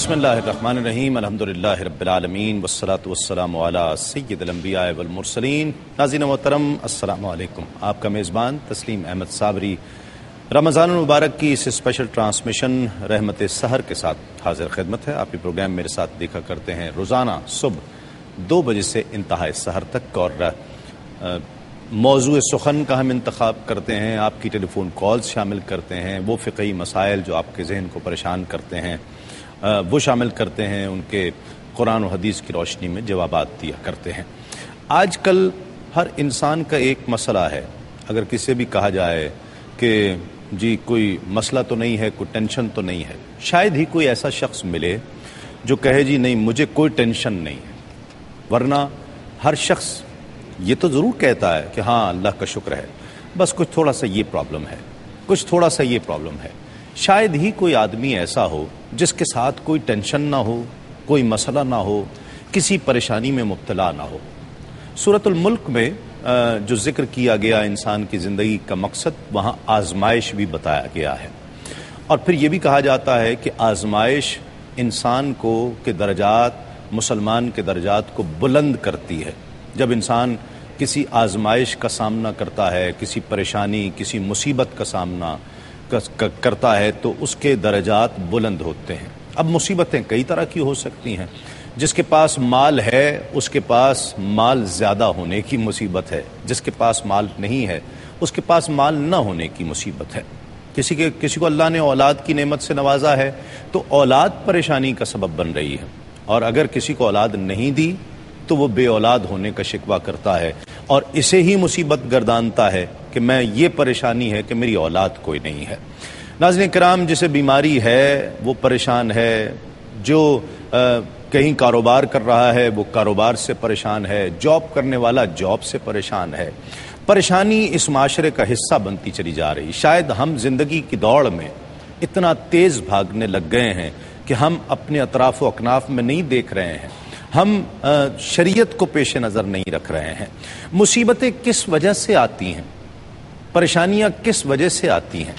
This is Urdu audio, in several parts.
بسم اللہ الرحمن الرحیم الحمدللہ رب العالمین والصلاة والسلام علی سید الانبیاء والمرسلین۔ ناظرین محترم السلام علیکم۔ آپ کا میزبان تسلیم احمد صابری رمضان المبارک کی اس اسپیشل ٹرانسمیشن رحمت سحر کے ساتھ حاضر خدمت ہے۔ آپ یہ پروگرام میرے ساتھ دیکھا کرتے ہیں روزانہ صبح 2 بجے سے انتہائے سحر تک، اور موضوع سخن کا ہم انتخاب کرتے ہیں، آپ کی ٹیلی فون کالز شامل کرتے ہیں، وہ فقہی مسائل جو آپ کے ذہن کو پریشان کرتے ہیں وہ شامل کرتے ہیں، ان کے قرآن و حدیث کی روشنی میں جوابات دیا کرتے ہیں۔ آج کل ہر انسان کا ایک مسئلہ ہے، اگر کسی بھی کہا جائے کہ جی کوئی مسئلہ تو نہیں ہے، کوئی ٹینشن تو نہیں ہے، شاید ہی کوئی ایسا شخص ملے جو کہے جی نہیں مجھے کوئی ٹینشن نہیں ہے، ورنہ ہر شخص یہ تو ضرور کہتا ہے کہ ہاں اللہ کا شکر ہے، بس کچھ تھوڑا سا یہ پرابلم ہے، کچھ تھوڑا سا یہ پرابلم ہے۔ شاید ہی کوئی آدمی ایسا ہو جس کے ساتھ کوئی ٹینشن نہ ہو، کوئی مسئلہ نہ ہو، کسی پریشانی میں مبتلا نہ ہو۔ سورۃ الملک میں جو ذکر کیا گیا انسان کی زندگی کا مقصد، وہاں آزمائش بھی بتایا گیا ہے، اور پھر یہ بھی کہا جاتا ہے کہ آزمائش انسان کو کے درجات، مسلمان کے درجات کو بلند کرتی ہے۔ جب انسان کسی آزمائش کا سامنا کرتا ہے، کسی پریشانی، کسی مصیبت کا سامنا کرتا ہے تو اس کے درجات بلند ہوتے ہیں۔ اب مصیبتیں کئی طرح کی ہو سکتی ہیں، جس کے پاس مال ہے اس کے پاس مال زیادہ ہونے کی مصیبت ہے، جس کے پاس مال نہیں ہے اس کے پاس مال نہ ہونے کی مصیبت ہے۔ کسی کو اللہ نے اولاد کی نعمت سے نوازا ہے تو اولاد پریشانی کا سبب بن رہی ہے، اور اگر کسی کو اولاد نہیں دی تو وہ بے اولاد ہونے کا شکوہ کرتا ہے، اور اسے ہی مصیبت گردانتا ہے کہ میں یہ پریشانی ہے کہ میری اولاد کوئی نہیں ہے۔ ناظرین کرام، جسے بیماری ہے وہ پریشان ہے، جو کہیں کاروبار کر رہا ہے وہ کاروبار سے پریشان ہے، جاب کرنے والا جاب سے پریشان ہے۔ پریشانی اس معاشرے کا حصہ بنتی چلی جا رہی۔ شاید ہم زندگی کی دوڑ میں اتنا تیز بھاگنے لگ گئے ہیں کہ ہم اپنے اطراف و اکناف میں نہیں دیکھ رہے ہیں، ہم شریعت کو پیش نظر نہیں رکھ رہے ہیں۔ مصیبتیں کس وجہ سے آتی ہیں، پریشانیاں کس وجہ سے آتی ہیں؟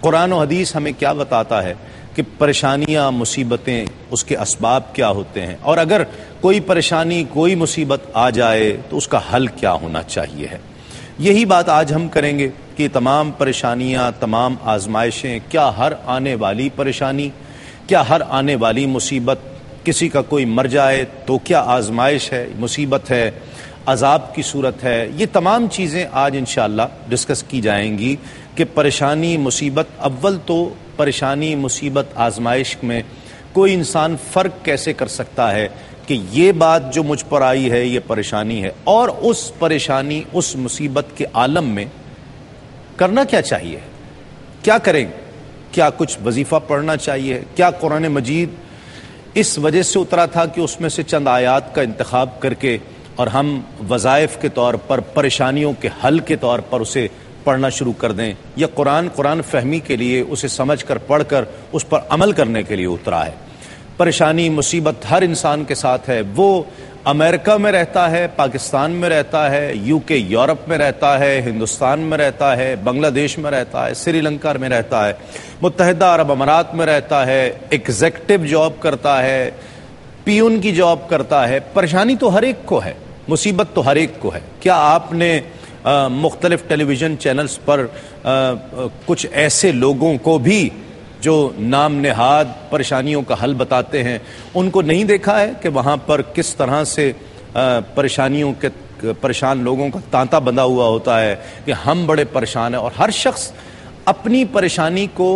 قرآن و حدیث ہمیں کیا بتاتا ہے کہ پریشانیاں، مصیبتیں، اس کے اسباب کیا ہوتے ہیں، اور اگر کوئی پریشانی، کوئی مصیبت آ جائے تو اس کا حل کیا ہونا چاہیے ہے۔ یہی بات آج ہم کریں گے کہ تمام پریشانیاں، تمام آزمائشیں، کیا ہر آنے والی پریشانی، کیا ہر آنے والی مصیبت، کسی کا کوئی مر جائے تو کیا آزمائش ہے، مصیبت ہے، عذاب کی صورت ہے؟ یہ تمام چیزیں آج انشاءاللہ ڈسکس کی جائیں گی کہ پریشانی، مصیبت، اول تو پریشانی، مصیبت، آزمائش میں کوئی انسان فرق کیسے کر سکتا ہے کہ یہ بات جو مجھ پر آئی ہے یہ پریشانی ہے، اور اس پریشانی، اس مصیبت کے عالم میں کرنا کیا چاہیے، کیا کریں؟ کیا کچھ وظیفہ پڑھنا چاہیے؟ کیا قرآن مجید اس وجہ سے اترا تھا کہ اس میں سے چند آیات کا انتخاب کر کے اور ہم وظائف کے طور پر، پریشانیوں کے حل کے طور پر اسے پڑھنا شروع کر دیں، یا قرآن فہمی کے لیے اسے سمجھ کر، پڑھ کر اس پر عمل کرنے کے لیے اترا ہے؟ پریشانی، مصیبت ہر انسان کے ساتھ ہے، وہ امریکہ میں رہتا ہے، پاکستان میں رہتا ہے، UK یورپ میں رہتا ہے، ہندوستان میں رہتا ہے، بنگلہ دیش میں رہتا ہے، سری لنکا میں رہتا ہے، متحدہ عرب امارات میں رہتا ہے، ایگزیکٹو جاب کرتا ہے، پیون کی جاب کرتا ہے۔ پریشانی تو ہر ایک کو ہے، مصیبت تو ہر ایک کو ہے۔ کیا آپ نے مختلف ٹیلی ویژن چینلز پر کچھ ایسے لوگوں کو بھی جو نام نہاد پریشانیوں کا حل بتاتے ہیں، ان کو نہیں دیکھا ہے کہ وہاں پر کس طرح سے پریشانیوں کے، پریشان لوگوں کا تانتا بندھا ہوا ہوتا ہے کہ ہم بڑے پریشان ہیں، اور ہر شخص اپنی پریشانی کو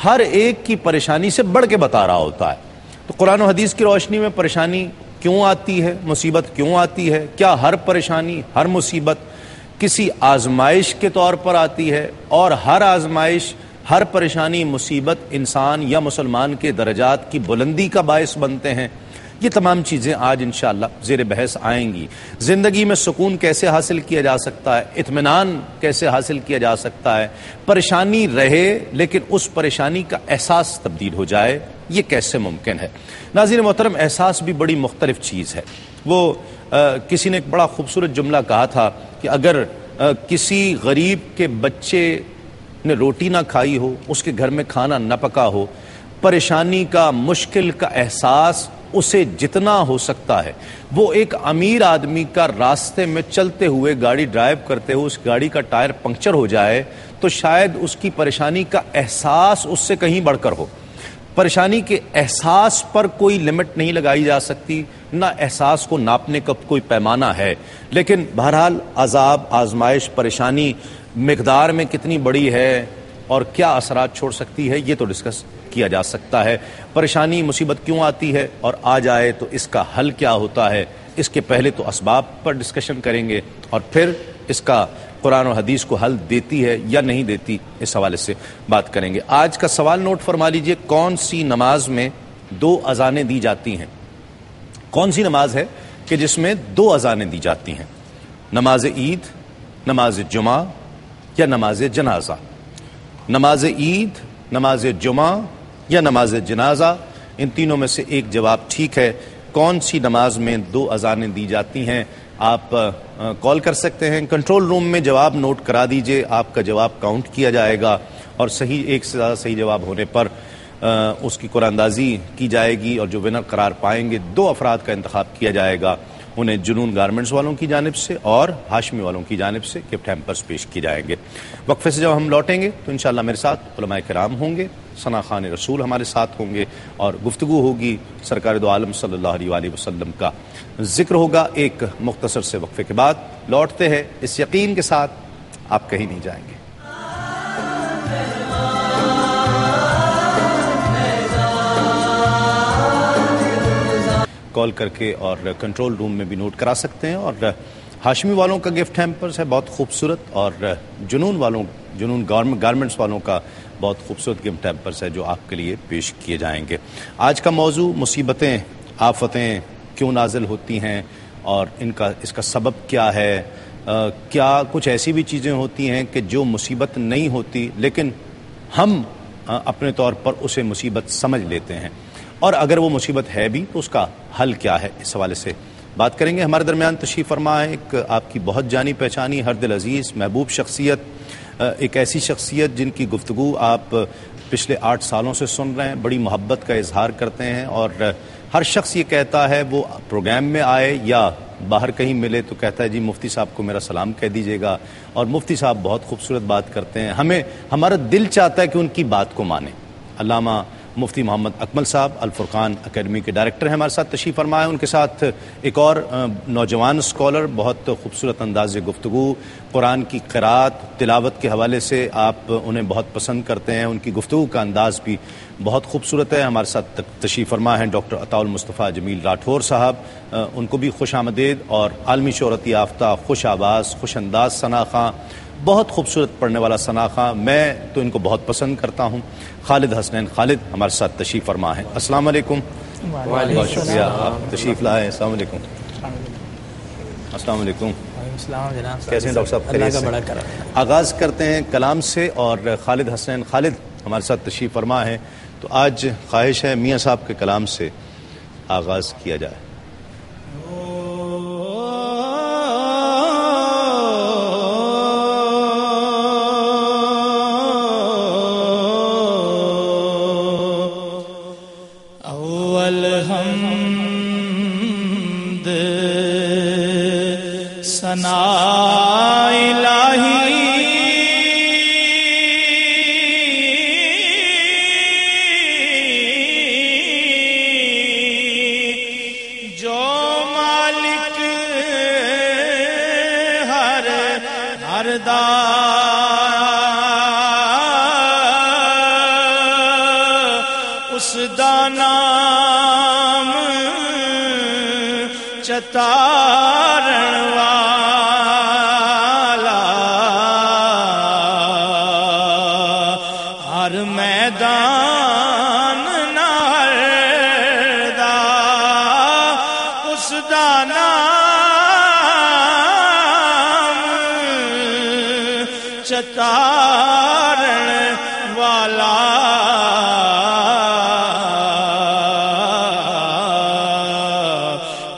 ہر ایک کی پریشانی سے بڑھ کے بتا رہا ہوتا ہے۔ تو قرآن و حدیث کی روشنی میں پریشانی کیوں آتی ہے، مصیبت کیوں آتی ہے؟ کیا ہر پریشانی، ہر مصیبت کسی آزمائش کے طور پر آتی ہے، اور ہر آزمائش، ہر پریشانی، مصیبت انسان یا مسلمان کے درجات کی بلندی کا باعث بنتے ہیں؟ یہ تمام چیزیں آج انشاءاللہ زیر بحث آئیں گی۔ زندگی میں سکون کیسے حاصل کیا جا سکتا ہے، اطمینان کیسے حاصل کیا جا سکتا ہے، پریشانی رہے لیکن اس پریشانی کا احساس تبدیل ہو جائے، یہ کیسے ممکن ہے؟ ناظرین محترم، احساس بھی بڑی مختلف چیز ہے۔ وہ کسی نے ایک بڑا خوبصورت جملہ کہا تھا کہ اگر کسی غریب کے بچے نے روٹی نہ کھائی ہو، اس کے گھر میں کھانا نہ پکا ہو، پریشانی کا، مشکل کا احساس اسے جتنا ہو سکتا ہے، وہ ایک امیر آدمی کا راستے میں چلتے ہوئے گاڑی ڈرائیو کرتے ہوئے اس گاڑی کا ٹائر پنکچر ہو جائے تو شاید اس کی پریشانی کا احساس اس سے کہیں بڑھ کر ہو۔ پریشانی کے احساس پر کوئی لمٹ نہیں لگائی جا سکتی، نہ احساس کو ناپنے کا کوئی پیمانہ ہے، لیکن بہرحال عذاب، آزمائش، پریشانی مقدار میں کتنی بڑی ہے اور کیا اثرات چھوڑ سکتی ہے، یہ تو ڈسکس کیا جا سکتا ہے۔ پریشانی، مصیبت کیوں آتی ہے اور آ جائے تو اس کا حل کیا ہوتا ہے، اس کے پہلے تو اسباب پر ڈسکشن کریں گے اور پھر اس کا قرآن و حدیث کو حل دیتی ہے یا نہیں دیتی، اس حوالے سے بات کریں گے۔ آج کا سوال نوٹ فرما لیجئے، کون سی نماز میں 2 اذانیں دی جاتی ہیں؟ کون سی نماز ہے کہ جس میں 2 اذانیں دی جاتی ہیں؟ نماز عید، نماز جمعہ یا نماز جنازہ؟ نماز عید، نماز جمعہ یا نماز جنازہ، ان تینوں میں سے ایک جواب ٹھیک ہے۔ کون سی نماز میں 2 اذانیں دی جاتی ہیں؟ آپ کال کر سکتے ہیں، کنٹرول روم میں جواب نوٹ کرا دیجئے، آپ کا جواب کاؤنٹ کیا جائے گا اور صحیح، ایک سے زیادہ صحیح جواب ہونے پر اس کی قرآن اندازی کی جائے گی اور جو ونر قرار پائیں گے 2 افراد کا انتخاب کیا جائے گا، انہیں جنون گارمنٹس والوں کی جانب سے اور ہاشمی والوں کی جانب سے گفٹ ہیمپرز پیش کیے جائیں گے۔ وقفے سے جب ہم لوٹیں گے تو انشاءاللہ میرے ساتھ علماء کرام ہوں گے، ثنا خان رسول ہمارے ساتھ ہوں گے اور گفتگو ہوگی، سرکار دو عالم صلی اللہ علیہ وآلہ وسلم کا ذکر ہوگا۔ ایک مختصر سے وقفے کے بعد لوٹتے ہیں اس یقین کے ساتھ آپ کہیں نہیں جائیں گے۔ کال کر کے اور کنٹرول روم میں بھی نوٹ کرا سکتے ہیں، اور ہاشمی والوں کا گفٹ ہیمپرز ہے بہت خوبصورت، اور جنون گارمنٹس والوں کا بہت خوبصورت گفٹ ہیمپرز ہے جو آپ کے لیے پیش کیے جائیں گے۔ آج کا موضوع مصیبتیں، آفتیں کیوں نازل ہوتی ہیں اور اس کا سبب کیا ہے؟ کیا کچھ ایسی بھی چیزیں ہوتی ہیں کہ جو مصیبت نہیں ہوتی لیکن ہم اپنے طور پر اسے مصیبت سمجھ لیتے ہیں، اور اگر وہ مصیبت ہے بھی تو اس کا حل کیا ہے، اس حوالے سے بات کریں گے۔ ہمارے درمیان تشریف فرما ہے ایک آپ کی بہت جانی پہچانی، ہر دل عزیز، محبوب شخصیت، ایک ایسی شخصیت جن کی گفتگو آپ پچھلے 8 سالوں سے سن رہے ہیں، بڑی محبت کا اظہار کرتے ہیں، اور ہر شخص یہ کہتا ہے وہ پروگرام میں آئے یا باہر کہیں ملے تو کہتا ہے جی مفتی صاحب کو میرا سلام کہہ دیجیے گا، اور مفتی صاحب بہت خوبصورت بات کرتے ہیں، ہمارا دل چاہتا ہے کہ ان کی بات کو مانیں۔ علامہ مفتی محمد اکمل صاحب الفرقان اکیڈمی کے ڈائریکٹر ہیں، ہمارے ساتھ تشریف فرما ہے۔ ان کے ساتھ ایک اور نوجوان اسکالر، بہت خوبصورت انداز گفتگو، قرآن کی قرات تلاوت کے حوالے سے آپ انہیں بہت پسند کرتے ہیں، ان کی گفتگو کا انداز بھی بہت خوبصورت ہے۔ ہمارے ساتھ تشریف فرما ہیں ڈاکٹر عطاء المصطفیٰ جمیل راٹھور صاحب، ان کو بھی خوش آمدید، اور عالمی شہرت یافتہ، خوش آواز، خوش انداز ثنا خاں، بہت خوبصورت پڑھنے والا ثنا خاں، میں تو ان کو بہت پسند کرتا ہوں۔ خالد حسنین خالد ہمارے ساتھ تشریف فرما ہے۔ السلام علیکم۔ بہت شکریہ آپ تشریف لائے۔ السلام علیکم۔ السلام علیکم۔ کیسے ہیں ڈاکٹر صاحب؟ خیریت سے؟ آغاز کرتے ہیں کلام سے، اور خالد حسنین خالد ہمارے ساتھ تشریف فرما ہے، تو آج خواہش ہے میاں صاحب کے کلام سے آغاز کیا جائے۔ اس دا نام چتارن والا، ہر میدان نار دا اس دا نام چتارن والا،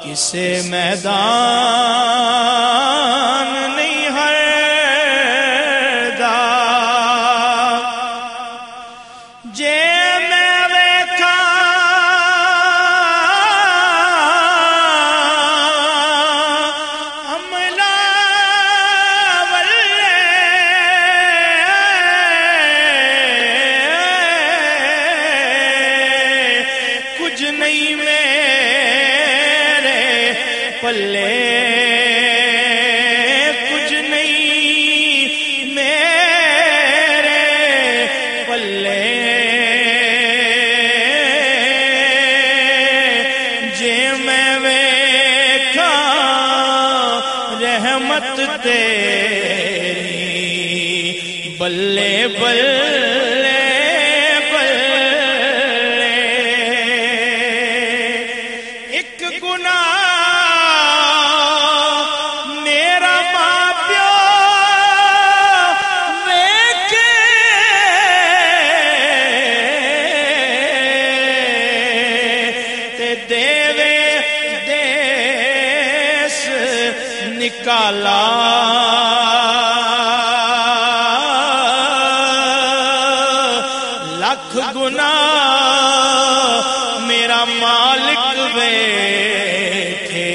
کسے میدان نہیں ہردا، جے میں تیری بلے بلے بلے ایک گناہ میرا ماں پیو ویکھے تے دیوے دیس نکالا لکھ گناہ میرا مالک ویکھے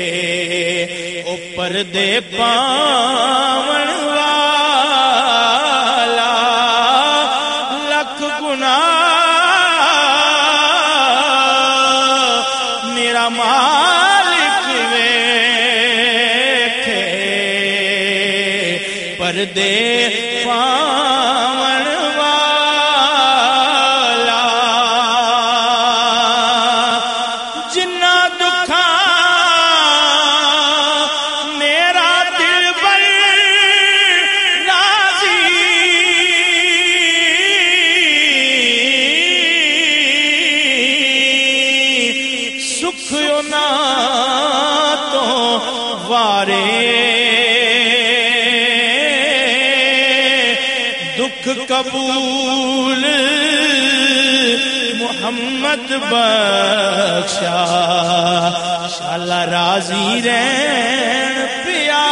اوپر دے پاون والا لکھ گناہ میرا مالک ویکھے پردے پاون والا جنہ دکھاں میرا دل بر راضی سکھ نہ تو وارے دکھ قبول محمد بخشا شالا راضی رہن پیارے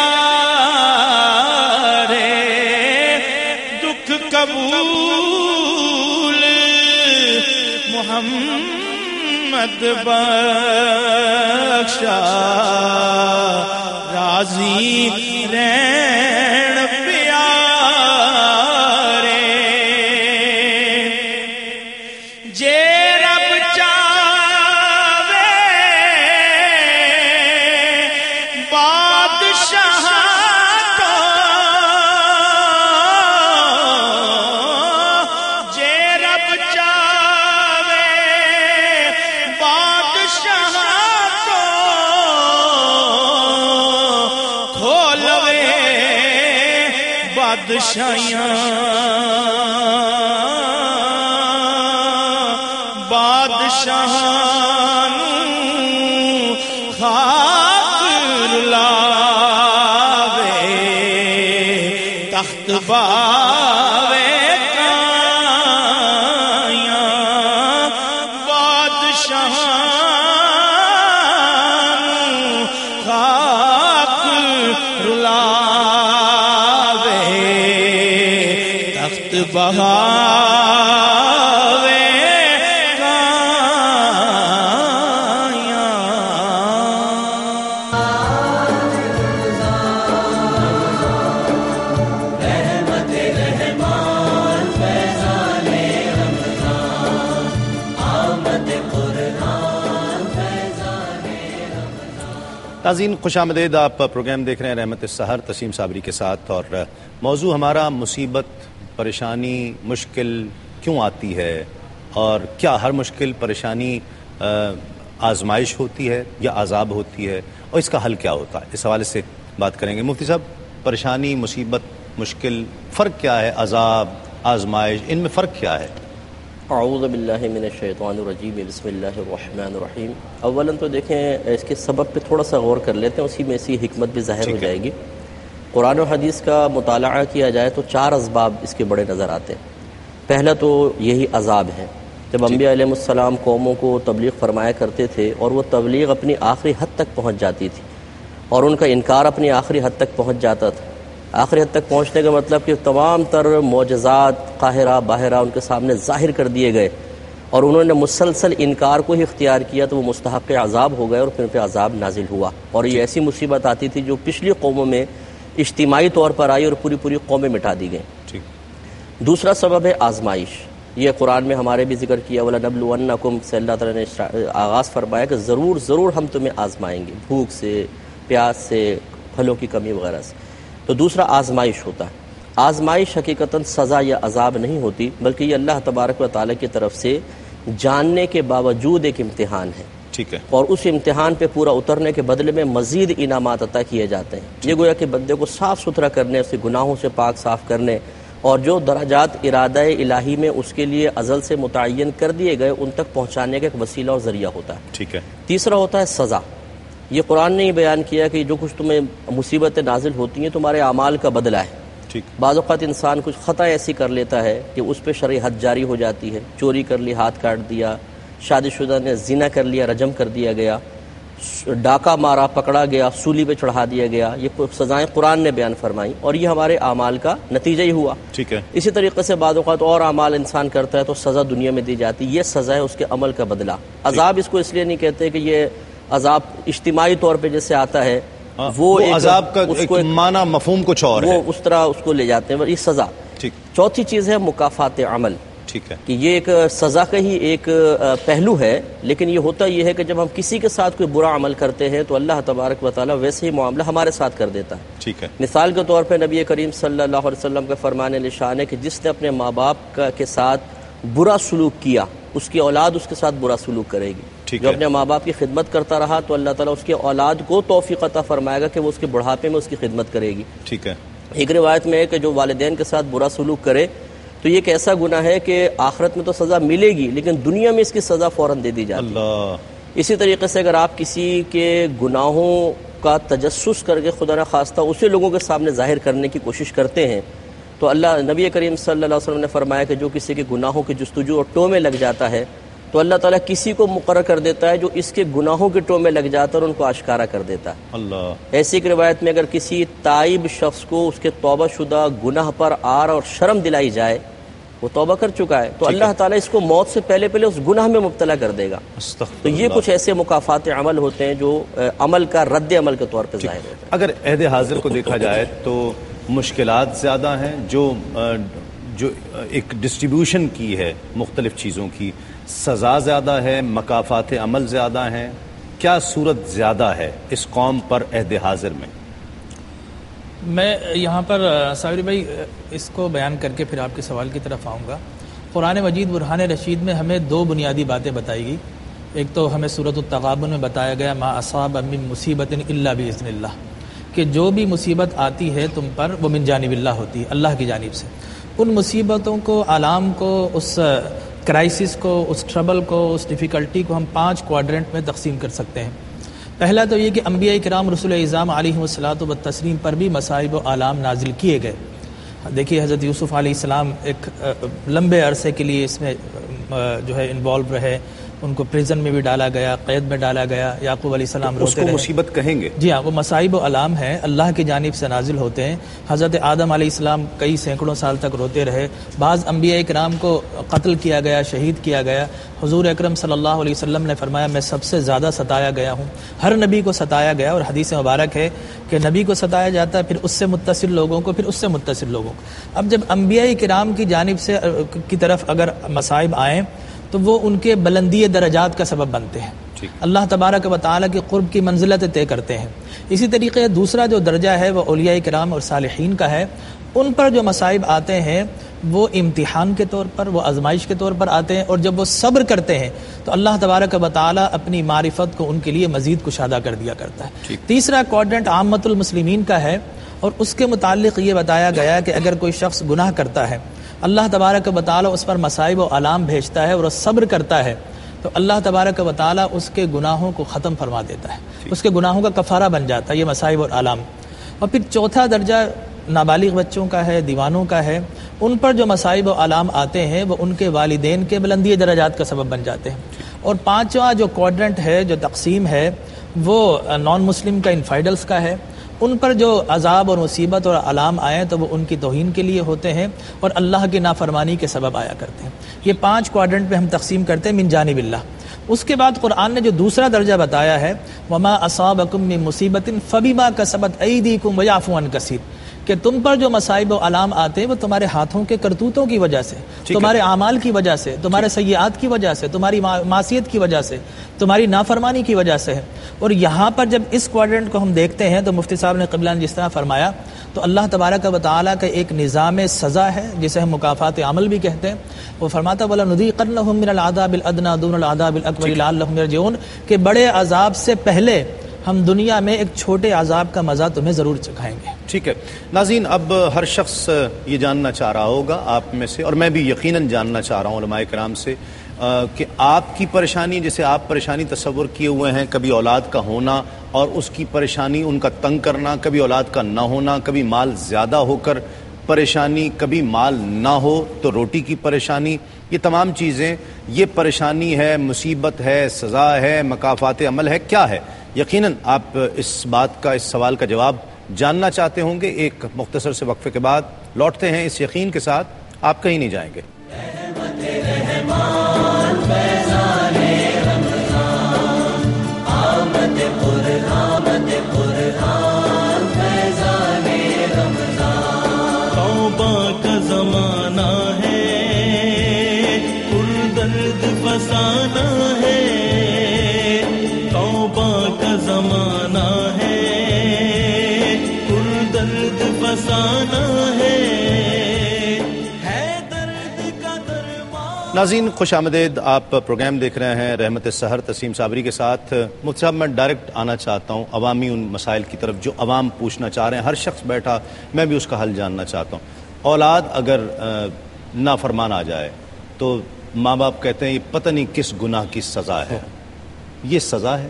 دکھ قبول محمد بخشا راضی رہن پیارے جے رب چاہے بادشاہ تو جے رب چاہے بادشاہ تو کھولوے بادشاہیاں بادشاہاں خاک رلاوے تخت باوے کائیاں بادشاہاں خاک رلاوے تخت بہاوے ناظرین خوش آمدید، آپ پروگرام دیکھ رہے ہیں رحمت السحر تسلیم صابری کے ساتھ، اور موضوع ہمارا مصیبت، پریشانی، مشکل کیوں آتی ہے، اور کیا ہر مشکل پریشانی آزمائش ہوتی ہے یا عذاب ہوتی ہے، اور اس کا حل کیا ہوتا ہے، اس حوالے سے بات کریں گے۔ مفتی صاحب، پریشانی، مصیبت، مشکل، فرق کیا ہے؟ عذاب، آزمائش، ان میں فرق کیا ہے؟ اعوذ باللہ من الشیطان الرجیم، بسم اللہ الرحمن الرحیم۔ اولا تو دیکھیں اس کے سبب پہ تھوڑا سا غور کر لیتے ہیں، اسی میں اسی حکمت بھی ظاہر ہو جائے گی۔ قرآن و حدیث کا مطالعہ کیا جائے تو 4 اسباب اس کے بڑے نظر آتے ہیں۔ پہلا تو یہی عذاب ہے۔ جب انبیاء علیہ السلام قوموں کو تبلیغ فرمایا کرتے تھے اور وہ تبلیغ اپنی آخری حد تک پہنچ جاتی تھی اور ان کا انکار اپنی آخری حد تک پہنچ جاتا تھا، آخری حد تک پہنچنے کا مطلب کہ تمام تر معجزات قاہرہ باہرہ ان کے سامنے ظاہر کر دیے گئے اور انہوں نے مسلسل انکار کو ہی اختیار کیا، تو وہ مستحق عذاب ہو گئے اور پھر پہ عذاب نازل ہوا۔ اور یہ ایسی مصیبت آتی تھی جو پچھلی قوموں میں اجتماعی طور پر آئی اور پوری قومیں مٹا دی گئیں۔ دوسرا سبب ہے آزمائش۔ یہ قرآن میں ہمارے بھی ذکر کیا، وَلَنَبْلُوَنَّكُمْ سے اللہ تعالیٰ نے آغاز فرمایا کہ ضرور ہم تمہیں آزمائیں گے، بھوک سے، پیاس سے، پھلوں کی کمی وغیرہ سے۔ تو دوسرا آزمائش ہوتا ہے۔ آزمائش حقیقتاً سزا یا عذاب نہیں ہوتی، بلکہ یہ اللہ تبارک و تعالیٰ کی طرف سے جاننے کے باوجود ایک امتحان ہے۔ ٹھیک ہے، اور اس امتحان پہ پورا اترنے کے بدلے میں مزید انعامات عطا کیے جاتے ہیں۔ یہ گویا کہ بندے کو صاف ستھرا کرنے، اس کے گناہوں سے پاک صاف کرنے، اور جو درجات ارادہ الہی میں اس کے لیے ازل سے متعین کر دیے گئے ان تک پہنچانے کا ایک وسیلہ اور ذریعہ ہوتا ہے۔ ٹھیک ہے، تیسرا ہوتا ہے سزا۔ یہ قرآن نے یہ بیان کیا کہ جو کچھ تمہیں مصیبتیں نازل ہوتی ہیں تمہارے اعمال کا بدلہ ہے۔ ٹھیک، بعض اوقات انسان کچھ خطا ایسی کر لیتا ہے کہ اس پہ شرعی حد جاری ہو جاتی ہے، چوری کر لی ہاتھ کاٹ دیا، شادی شدہ نے زنا کر لیا رجم کر دیا گیا، ڈاکہ مارا پکڑا گیا سولی پہ چڑھا دیا گیا، یہ سزائیں قرآن نے بیان فرمائی اور یہ ہمارے اعمال کا نتیجہ ہی ہوا۔ ٹھیک ہے، اسی طریقے سے بعض اوقات اور اعمال انسان کرتا ہے تو سزا دنیا میں دی جاتی، یہ سزا ہے اس کے عمل کا بدلہ۔ عذاب اس کو اس لیے نہیں کہتے کہ یہ عذاب اجتماعی طور پہ جیسے آتا ہے وہ ایک عذاب کا اس ایک کو ایک معنی مفہوم کچھ اور ہے۔ وہ اس طرح اس کو لے جاتے ہیں، یہ سزا۔ ٹھیک، چوتھی چیز ہے مکافات عمل، ٹھیک ہے، کہ یہ ایک سزا کا ہی ایک پہلو ہے، لیکن یہ ہوتا یہ ہے کہ جب ہم کسی کے ساتھ کوئی برا عمل کرتے ہیں تو اللہ تبارک و تعالیٰ ویسے ہی معاملہ ہمارے ساتھ کر دیتا ہے۔ ٹھیک ہے، مثال کے طور پہ نبی کریم صلی اللہ علیہ وسلم کا فرمان نشان ہے کہ جس نے اپنے ماں باپ کے ساتھ برا سلوک کیا اس کی اولاد اس کے ساتھ برا سلوک کرے گی۔ ٹھیک جو ہے، اپنے ماں باپ کی خدمت کرتا رہا تو اللہ تعالیٰ اس کی اولاد کو توفیق عطا فرمائے گا کہ وہ اس کے بڑھاپے میں اس کی خدمت کرے گی۔ ٹھیک ہے، ایک روایت میں ہے کہ جو والدین کے ساتھ برا سلوک کرے تو یہ ایک ایسا گناہ ہے کہ آخرت میں تو سزا ملے گی لیکن دنیا میں اس کی سزا فوراً دے دی جاتی ہے۔ اللہ، اسی طریقے سے اگر آپ کسی کے گناہوں کا تجسس کر کے خدا نخواستہ اسے لوگوں کے سامنے ظاہر کرنے کی کوشش کرتے ہیں تو اللہ نبی کریم صلی اللہ علیہ وسلم نے فرمایا کہ جو کسی کے گناہوں کی جستجو اور ٹو میں لگ جاتا ہے تو اللہ تعالیٰ کسی کو مقرر کر دیتا ہے جو اس کے گناہوں کے ٹو میں لگ جاتا ہے اور ان کو آشکارا کر دیتا ہے۔ اللہ، ایسی ایک روایت میں اگر کسی تائب شخص کو اس کے توبہ شدہ گناہ پر آر اور شرم دلائی جائے، وہ توبہ کر چکا ہے تو اللہ تعالیٰ اس کو موت سے پہلے اس گناہ میں مبتلا کر دے گا۔ استغفر تو یہ اللہ۔ کچھ ایسے مکافات عمل ہوتے ہیں جو عمل کا رد عمل کے طور پہ ظاہر ہوتا ہے۔ اگر عہد حاضر کو دیکھا جائے تو مشکلات زیادہ ہیں، جو ایک ڈسٹریبیوشن کی ہے مختلف چیزوں کی، سزا زیادہ ہے، مکافات عمل زیادہ ہیں، کیا صورت زیادہ ہے اس قوم پر عہد حاضر میں؟ میں یہاں پر صابری بھائی اس کو بیان کر کے پھر آپ کے سوال کی طرف آؤں گا۔ قرآن مجید برہان رشید میں ہمیں دو بنیادی باتیں بتائی گئی۔ ایک تو ہمیں سورۃ التغابن میں بتایا گیا ما اصاب من مصیبت الا باذن اللہ، کہ جو بھی مصیبت آتی ہے تم پر وہ من جانب اللہ ہوتی ہے، اللہ کی جانب سے۔ ان مصیبتوں کو، آلام کو، اس کرائسس کو، اس ٹربل کو، اس ڈیفیکلٹی کو ہم 5 کوارڈرنٹ میں تقسیم کر سکتے ہیں۔ پہلا تو یہ کہ انبیاء کرام رسول اعظام علیہ الصلاۃ والتسلیم پر بھی مصائب و آلام نازل کیے گئے۔ دیکھیے حضرت یوسف علیہ السلام ایک لمبے عرصے کے لیے اس میں جو ہے انوالو رہے، ان کو پریزن میں بھی ڈالا گیا، قید میں ڈالا گیا۔ یعقوب علیہ السلام اس روتے کو رہے۔ مصیبت کہیں گے؟ جی ہاں، وہ مصائب و علام ہیں، اللہ کی جانب سے نازل ہوتے ہیں۔ حضرت آدم علیہ السلام کئی سینکڑوں سال تک روتے رہے، بعض انبیاء کرام کو قتل کیا گیا، شہید کیا گیا۔ حضور اکرم صلی اللہ علیہ وسلم نے فرمایا میں سب سے زیادہ ستایا گیا ہوں، ہر نبی کو ستایا گیا، اور حدیث مبارک ہے کہ نبی کو ستایا جاتا ہے، پھر اس سے متصل لوگوں کو، پھر اس سے متصل لوگوں کو۔ اب جب انبیاء کرام کی جانب سے کی طرف اگر مصائب آئیں تو وہ ان کے بلندی درجات کا سبب بنتے ہیں، اللہ تبارک و تعالیٰ کے قرب کی منزلت طے کرتے ہیں۔ اسی طریقے دوسرا جو درجہ ہے وہ اولیاء کرام اور صالحین کا ہے، ان پر جو مصائب آتے ہیں وہ امتحان کے طور پر، وہ آزمائش کے طور پر آتے ہیں، اور جب وہ صبر کرتے ہیں تو اللہ تبارک و تعالیٰ اپنی معرفت کو ان کے لیے مزید کشادہ کر دیا کرتا ہے۔ تیسرا کوارڈرنٹ عامت المسلمین کا ہے، اور اس کے متعلق یہ بتایا گیا کہ اگر کوئی شخص گناہ کرتا ہے، اللہ تبارک و تعالیٰ اس پر مصائب و آلام بھیجتا ہے اور وہ صبر کرتا ہے، تو اللہ تبارک و تعالیٰ اس کے گناہوں کو ختم فرما دیتا ہے، اس کے گناہوں کا کفارہ بن جاتا ہے یہ مصائب اور آلام۔ اور پھر چوتھا درجہ نابالغ بچوں کا ہے، دیوانوں کا ہے، ان پر جو مصائب و آلام آتے ہیں وہ ان کے والدین کے بلندی درجات کا سبب بن جاتے ہیں۔ اور پانچواں جو کوارڈرنٹ ہے، جو تقسیم ہے، وہ نان مسلم کا، انفائڈلس کا ہے۔ ان پر جو عذاب اور مصیبت اور علام آئیں تو وہ ان کی توہین کے لیے ہوتے ہیں اور اللہ کی نافرمانی کے سبب آیا کرتے ہیں۔ یہ 5 کوارڈرنٹ پہ ہم تقسیم کرتے ہیں من جانب اللہ۔ اس کے بعد قرآن نے جو دوسرا درجہ بتایا ہے وما اصابکم من مصیبت فبما کسبت ایدیکم ویعفو عن کثیر، کہ تم پر جو مصائب و علام آتے ہیں وہ تمہارے ہاتھوں کے کرتوتوں کی وجہ سے، تمہارے اعمال کی وجہ سے، تمہارے سیئات کی وجہ سے، تمہاری معصیت کی وجہ سے، تمہاری نافرمانی کی وجہ سے ہے۔ اور یہاں پر جب اس کوارڈنٹ کو ہم دیکھتے ہیں تو مفتی صاحب نے قبلہ نے جس طرح فرمایا تو اللہ تبارک و تعالیٰ کا ایک نظام سزا ہے جسے ہم مکافات عمل بھی کہتے ہیں۔ وہ فرماتا وَلَنُذِيقَنَّهُم مِّنَ الْعَذَابِ الْأَدْنَىٰ دُونَ الْعَذَابِ الْأَكْبَرِ لَعَلَّهُمْ يَرْجِعُونَ کہ بڑے عذاب سے پہلے ہم دنیا میں ایک چھوٹے عذاب کا مزہ تمہیں ضرور چکھائیں گے۔ ٹھیک ہے ناظرین، اب ہر شخص یہ جاننا چاہ رہا ہوگا آپ میں سے، اور میں بھی یقیناً جاننا چاہ رہا ہوں علماء کرام سے کہ آپ کی پریشانی، جیسے آپ پریشانی تصور کیے ہوئے ہیں، کبھی اولاد کا ہونا اور اس کی پریشانی، ان کا تنگ کرنا، کبھی اولاد کا نہ ہونا، کبھی مال زیادہ ہو کر پریشانی، کبھی مال نہ ہو تو روٹی کی پریشانی، یہ تمام چیزیں، یہ پریشانی ہے، مصیبت ہے، سزا ہے، مکافات عمل ہے، کیا ہے؟ یقیناً آپ اس بات کا، اس سوال کا جواب جاننا چاہتے ہوں گے۔ ایک مختصر سے وقفے کے بعد لوٹتے ہیں اس یقین کے ساتھ، آپ کہیں نہیں جائیں گے۔ توبہ کا زمانہ ہے، پردرد فسانہ ہے، توبہ کا زمانہ ہے، پردرد فسانہ ہے، ناظرین خوش آمدید، آپ پروگرام دیکھ رہے ہیں رحمت سحر تسلیم صابری کے ساتھ۔ مفتی صاحب میں ڈائریکٹ آنا چاہتا ہوں عوامی ان مسائل کی طرف جو عوام پوچھنا چاہ رہے ہیں، ہر شخص بیٹھا میں بھی اس کا حل جاننا چاہتا ہوں۔ اولاد اگر نافرمان آ جائے تو ماں باپ کہتے ہیں یہ پتہ نہیں کس گناہ کی سزا ہے، یہ سزا ہے؟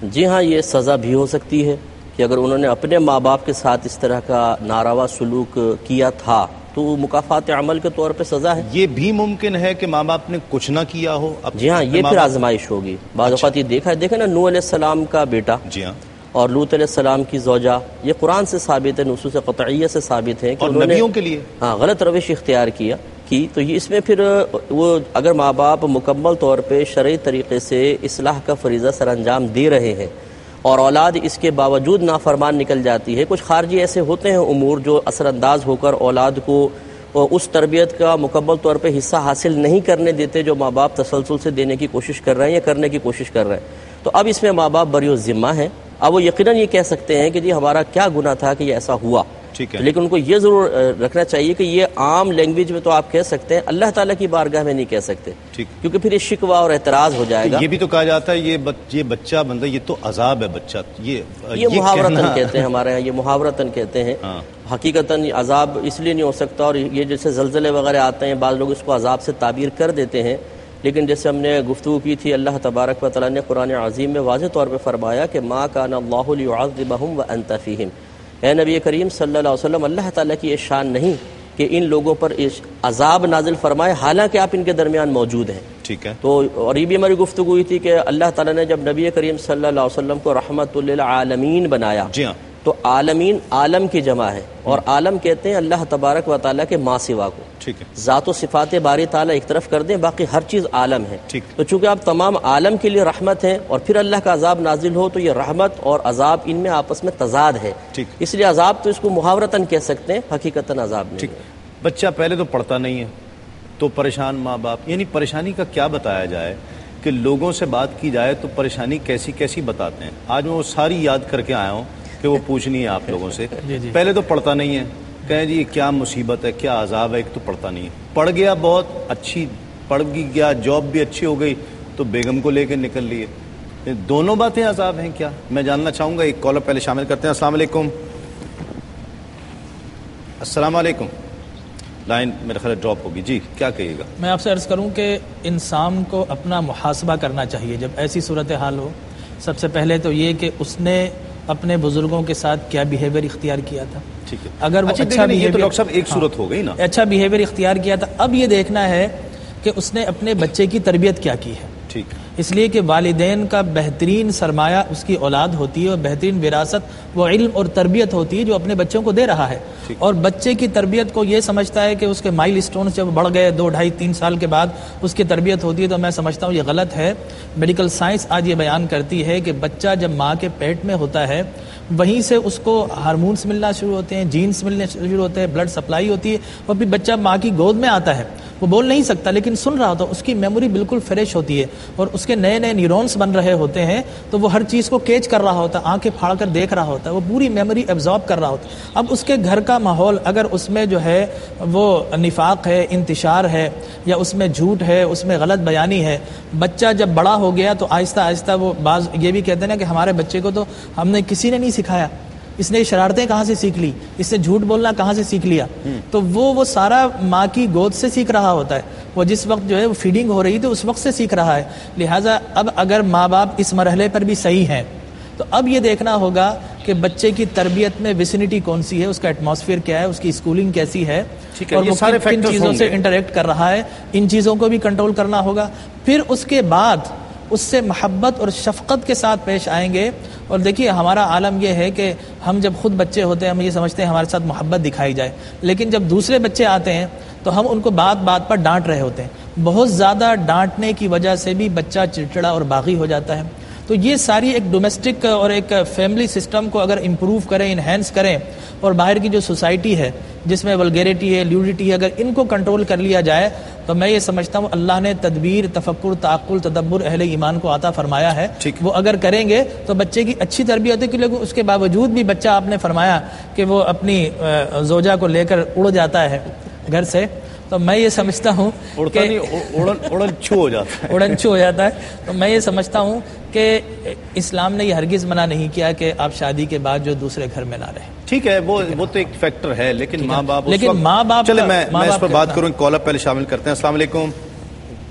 جی ہاں، یہ سزا بھی ہو سکتی ہے کہ اگر انہوں نے اپنے ماں باپ کے ساتھ اس طرح کا ناروا سلوک کیا تھا تو مکافات عمل کے طور پہ سزا ہے۔ یہ بھی ممکن ہے کہ ماں باپ نے کچھ نہ کیا ہو؟ جی ہاں، یہ پھر آزمائش ہوگی۔ بعض اوقات یہ دیکھا نا، نوح علیہ السلام کا بیٹا جی ہاں اور لوط علیہ السلام کی زوجہ، یہ قرآن سے ثابت ہے، نصوص قطعیہ سے ثابت ہے کہ اور انہوں نے نبیوں کے لیے غلط روش اختیار کی تو یہ اس میں پھر وہ اگر ماں باپ مکمل طور پہ شرعی طریقے سے اصلاح کا فریضہ سر انجام دے رہے ہیں اور اولاد اس کے باوجود نافرمان نکل جاتی ہے، کچھ خارجی ایسے ہوتے ہیں امور جو اثر انداز ہو کر اولاد کو اس تربیت کا مکمل طور پہ حصہ حاصل نہیں کرنے دیتے جو ماں باپ تسلسل سے دینے کی کوشش کر رہے ہیں یا کرنے کی کوشش کر رہے ہیں، تو اب اس میں ماں باپ بری ذمہ ہیں۔ اب وہ یقیناً یہ کہہ سکتے ہیں کہ جی ہمارا کیا گناہ تھا کہ یہ ایسا ہوا، ٹھیک ہے، لیکن ان کو یہ ضرور رکھنا چاہیے کہ یہ عام لینگویج میں تو آپ کہہ سکتے ہیں، اللہ تعالیٰ کی بارگاہ میں نہیں کہہ سکتے، کیونکہ پھر یہ شکوہ اور اعتراض ہو جائے گا۔ یہ بھی تو کہا جاتا ہے یہ بچہ بندہ، یہ تو عذاب ہے بچہ، یہ محاورتاً کہتے ہیں ہمارے ہاں، یہ محاورتاً کہتے ہیں، حقیقتاً عذاب اس لیے نہیں ہو سکتا، اور یہ جیسے زلزلے وغیرہ آتے ہیں بعض لوگ اس کو عذاب سے تعبیر کر دیتے ہیں، لیکن جیسے ہم نے گفتگو کی تھی، اللہ تبارک و تعالیٰ نے قرآن عظیم میں واضح طور پہ فرمایا کہ ما کان اللہ لیعذبہم وانت فیہم، اے نبی کریم صلی اللہ علیہ وسلم، اللہ تعالیٰ کی یہ شان نہیں کہ ان لوگوں پر عذاب نازل فرمائے حالانکہ آپ ان کے درمیان موجود ہیں۔ ٹھیک ہے، تو اور یہ بھی ہماری گفتگو ہوئی تھی کہ اللہ تعالیٰ نے جب نبی کریم صلی اللہ علیہ وسلم کو رحمت للعالمین بنایا، جی ہاں، تو عالمین عالم کی جمع ہے، اور عالم کہتے ہیں اللہ تبارک و تعالیٰ کے ماں سوا کو، ٹھیک ہے، ذات و صفات باری تعالیٰ ایک طرف کر دیں، باقی ہر چیز عالم ہے، ٹھیک، تو چونکہ آپ تمام عالم کے لیے رحمت ہیں اور پھر اللہ کا عذاب نازل ہو تو یہ رحمت اور عذاب ان میں آپس میں تضاد ہے، ٹھیک، اس لیے عذاب تو اس کو محاورتاً کہہ سکتے ہیں، حقیقتاً عذاب نہیں ٹھیک۔ ہے۔ بچہ پہلے تو پڑھتا نہیں ہے تو پریشان ماں باپ، یعنی پریشانی کا کیا بتایا جائے کہ لوگوں سے بات کی جائے تو پریشانی کیسی کیسی بتاتے ہیں۔ آج میں وہ ساری یاد کر کے آیا ہوں کہ وہ پوچھنی ہے آپ لوگوں سے۔ پہلے تو پڑھتا نہیں ہے، کہیں جی کیا مصیبت ہے، کیا عذاب ہے، ایک تو پڑھتا نہیں ہے، پڑھ گیا بہت اچھی پڑھ گیا، جاب بھی اچھی ہو گئی تو بیگم کو لے کے نکل لیے، دونوں باتیں عذاب ہیں کیا؟ میں جاننا چاہوں گا۔ ایک کالر پہلے شامل کرتے ہیں۔ السلام علیکم۔ السلام علیکم، لائن میرے خیال ڈراپ ہوگی، جی کیا کہیے گا؟ میں آپ سے عرض کروں کہ انسان کو اپنا محاسبہ کرنا چاہیے جب ایسی صورتحال ہو۔ سب سے پہلے تو یہ کہ اس نے اپنے بزرگوں کے ساتھ کیا بیہیویئر اختیار کیا تھا، ٹھیک ہے، اگر وہ اچھا یہ تو ڈاکٹر صاحب ایک صورت ہو گئی نا، اچھا بیہیویئر اختیار کیا تھا، اب یہ دیکھنا ہے کہ اس نے اپنے بچے کی تربیت کیا کی ہے۔ ٹھیک، اس لیے کہ والدین کا بہترین سرمایہ اس کی اولاد ہوتی ہے، اور بہترین وراثت وہ علم اور تربیت ہوتی ہے جو اپنے بچوں کو دے رہا ہے. اور بچے کی تربیت کو یہ سمجھتا ہے کہ اس کے مائل اسٹونز جب بڑھ گئے 2, 2.5, 3 سال کے بعد اس کی تربیت ہوتی ہے، تو میں سمجھتا ہوں یہ غلط ہے. میڈیکل سائنس آج یہ بیان کرتی ہے کہ بچہ جب ماں کے پیٹ میں ہوتا ہے وہیں سے اس کو ہارمونس ملنا شروع ہوتے ہیں، جینز ملنے شروع ہوتے ہیں، بلڈ سپلائی ہوتی ہے، اور پھر بچہ ماں کی گود میں آتا ہے. وہ بول نہیں سکتا لیکن سن رہا ہوتا ہے، اس کی میموری بالکل فریش ہوتی ہے اور اس کے نئے نئے نیورونز بن رہے ہوتے ہیں، تو وہ ہر چیز کو کیچ کر رہا ہوتا ہے، آنکھیں پھاڑ کر دیکھ رہا ہوتا ہے، وہ پوری میموری ایبزارب کر رہا ہوتا ہے. اب اس کے گھر کا ماحول اگر اس میں جو ہے وہ نفاق ہے، انتشار ہے، یا اس میں جھوٹ ہے، اس میں غلط بیانی ہے، بچہ جب بڑا ہو گیا تو آہستہ آہستہ وہ بعض یہ بھی کہتے ہیں نا کہ ہمارے بچے کو تو ہم نے کسی نے نہیں سکھایا، اس نے شرارتیں کہاں سے سیکھ لی، اس نے جھوٹ بولنا کہاں سے سیکھ لیا. تو وہ سارا ماں کی گود سے سیکھ رہا ہوتا ہے، وہ جس وقت جو ہے وہ فیڈنگ ہو رہی تھی اس وقت سے سیکھ رہا ہے. لہٰذا اب اگر ماں باپ اس مرحلے پر بھی صحیح ہیں تو اب یہ دیکھنا ہوگا کہ بچے کی تربیت میں ویسینٹی کون سی ہے، اس کا ایٹماسفیئر کیا ہے، اس کی اسکولنگ کیسی ہے، اور وہ کن چیزوں سے انٹریکٹ کر رہا ہے، ان چیزوں کو بھی کنٹرول کرنا ہوگا. پھر اس کے بعد اس سے محبت اور شفقت کے ساتھ پیش آئیں گے. اور دیکھیے ہمارا عالم یہ ہے کہ ہم جب خود بچے ہوتے ہیں ہم یہ سمجھتے ہیں ہمارے ساتھ محبت دکھائی جائے، لیکن جب دوسرے بچے آتے ہیں تو ہم ان کو بات بات پر ڈانٹ رہے ہوتے ہیں. بہت زیادہ ڈانٹنے کی وجہ سے بھی بچہ چڑچڑا اور باغی ہو جاتا ہے. تو یہ ساری ایک ڈومیسٹک اور ایک فیملی سسٹم کو اگر امپروو کریں، انہینس کریں، اور باہر کی جو سوسائٹی ہے جس میں ولگیریٹی ہے، لیوڈیٹی ہے، اگر ان کو کنٹرول کر لیا جائے تو میں یہ سمجھتا ہوں اللہ نے تدبیر، تفکر، تعقل، تدبر اہل ایمان کو عطا فرمایا ہے. وہ اگر کریں گے تو بچے کی اچھی تربیت ہے. لیکن اس کے باوجود بھی بچہ آپ نے فرمایا کہ وہ اپنی زوجہ کو لے کر اڑ جاتا ہے گھر سے، تو میں یہ سمجھتا ہوں کہ اڑن چھو ہو جاتا ہے. تو میں یہ سمجھتا ہوں کہ اسلام نے یہ ہرگز منع نہیں کیا کہ آپ شادی کے بعد جو دوسرے گھر میں نہ رہیں. ٹھیک ہے، وہ تو ایک فیکٹر ہے، لیکن ماں باپ چلے میں اس پر بات کروں. کالر پہلے شامل کرتے ہیں. السلام علیکم.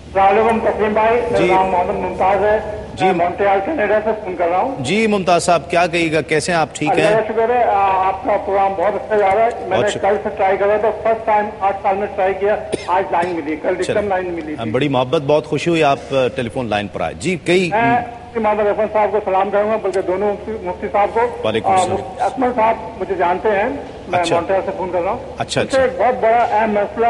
السلام علیکم تسلیم بھائی، میرا نام محمد ممتاز ہے، میں مونٹریال کینیڈا سے فون کر رہا ہوں. جی ممتاز صاحب، کیا کہیے گا، کیسے ہیں آپ؟ ٹھیک ہیں، اللہ کا شکر ہے. آپ کا پروگرام بہت اچھا جا رہا ہے. میں نے کل سے ٹرائی کر رہا تھا، فرسٹ ٹائم 8 سال میں ٹرائی کیا، آج لائن ملی، کل ڈسٹم لائن ملی. بڑی محبت، بہت خوشی ہوئی آپ ٹیلی فون لائن پر آئے. جی کئی محمد عرفان صاحب کو سلام کروں گا، بلکہ دونوں مفتی صاحب کو. وعلیکم السلام. اکمل صاحب مجھے جانتے ہیں، میں مونٹریال سے فون کر رہا ہوں. اچھا اس سے ایک بہت بڑا اہم مسئلہ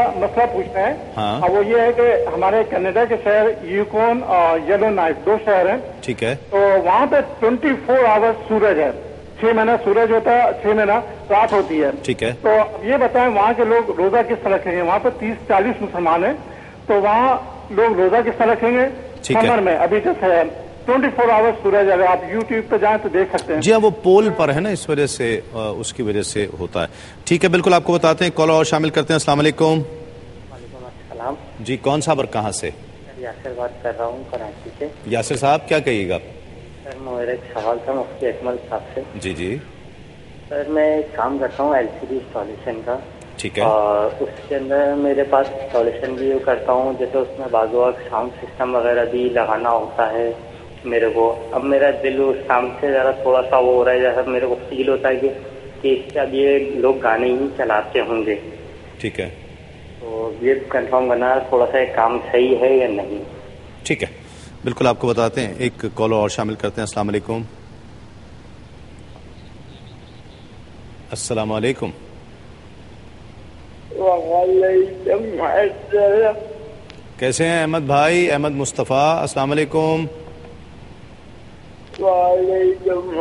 پوچھتے ہیں، اور وہ یہ ہے کہ ہمارے کینیڈا کے شہر یوکون اور یلو نائف 2 شہر ہیں. ٹھیک ہے. تو وہاں پہ 24 آورس سورج ہے، 6 مہینہ سورج ہوتا ہے، 6 مہینہ رات ہوتی ہے. ٹھیک ہے. تو یہ بتائیں وہاں کے لوگ روزہ کس طرح رکھیں گے؟ وہاں پہ 30-40 مسلمان ہیں، تو وہاں لوگ روزہ کس طرح رکھیں گے سمر میں؟ ابھی جیسے 24 آورس سورج، اگر آپ یوٹیوب پہ جائیں تو دیکھ سکتے ہیں. جی ہاں، وہ پول پر ہے نا، اس وجہ سے اس کی وجہ سے ہوتا ہے. ٹھیک ہے، بالکل آپ کو بتاتے ہیں. کالر اور شامل کرتے ہیں. السلام علیکم. وعلیکم السلام. جی کون صاحب اور کہاں سے؟ یاسر بات کر رہا ہوں کراچی سے. یاسر صاحب کیا کہیے گا؟ سر میرا ایک سوال تھا مفتی اکمل صاحب سے. جی جی سر میں ایک کام کرتا ہوں LCD انسٹالیشن کا. ٹھیک ہے. اور اس کے اندر میرے پاس انسٹالیشن بھی کرتا ہوں، جیسے اس میں بعض وقت ساؤنڈ سسٹم وغیرہ بھی لگانا ہوتا ہے میرے کو. اب میرا دل اس کام سے ذرا تھوڑا سا وہ ہو رہا ہے، جیسا میرے کو فیل ہوتا ہے کہ اس سے اب یہ لوگ گانے ہی چلاتے ہوں گے. ٹھیک ہے. تو یہ کنفرم کرنا تھوڑا سا کام صحیح ہے یا نہیں. ٹھیک ہے، بالکل آپ کو بتاتے ہیں. ایک کالر اور شامل کرتے ہیں. السلام علیکم. السلام علیکم. کیسے ہیں احمد بھائی؟ احمد مصطفیٰ. السلام علیکم. وعلیکم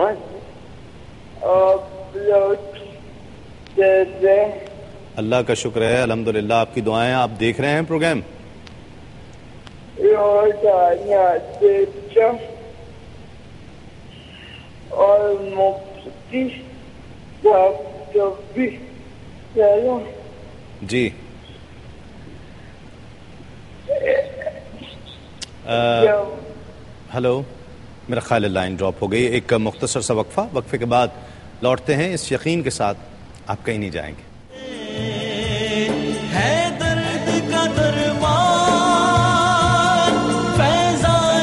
السلام. اللہ کا شکر ہے، الحمدللہ. آپ کی دعائیں. آپ دیکھ رہے ہیں پروگرام؟ اور مفتی جی ہلو، میرا خیال ہے لائن ڈراپ ہو گئی. ایک مختصر سا وقفے کے بعد لوٹتے ہیں اس یقین کے ساتھ آپ کہیں نہیں جائیں گے.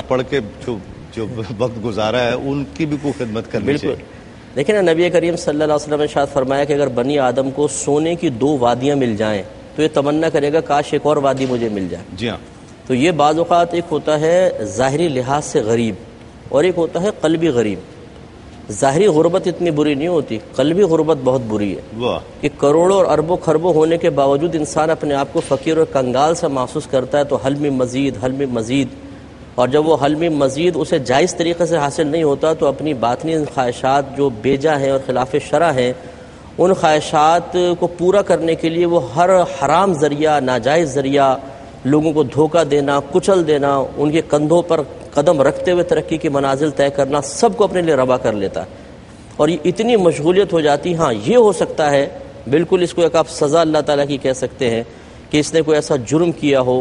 پڑھ کے جو وقت گزارا ہے ان کی بھی کوئی خدمت کرنی چاہیے. دیکھیں نا، نبی کریم صلی اللہ علیہ وسلم نے ارشاد فرمایا کہ اگر بنی آدم کو سونے کی 2 وادیاں مل جائیں تو یہ تمنا کرے گا کاش ایک اور وادی مجھے مل جائے. جی ہاں. تو یہ بعض اوقات ایک ہوتا ہے ظاہری لحاظ سے غریب اور ایک ہوتا ہے قلبی غریب. ظاہری غربت اتنی بری نہیں ہوتی، قلبی غربت بہت بری ہے کہ کروڑوں اور اربوں خربوں ہونے کے باوجود انسان اپنے آپ کو فقیر اور کنگال سے محسوس کرتا ہے. تو حل میں مزید، اور جب وہ حل میں مزید اسے جائز طریقے سے حاصل نہیں ہوتا تو اپنی باطنی خواہشات جو بیجا ہیں اور خلاف شرع ہیں ان خواہشات کو پورا کرنے کے لیے وہ ہر حرام ذریعہ، ناجائز ذریعہ، لوگوں کو دھوکہ دینا، کچل دینا، ان کے کندھوں پر قدم رکھتے ہوئے ترقی کی منازل طے کرنا، سب کو اپنے لیے روا کر لیتا ہے. اور یہ اتنی مشغولیت ہو جاتی. ہاں یہ ہو سکتا ہے بالکل، اس کو ایک آپ سزا اللہ تعالیٰ کی کہہ سکتے ہیں کہ اس نے کوئی ایسا جرم کیا ہو،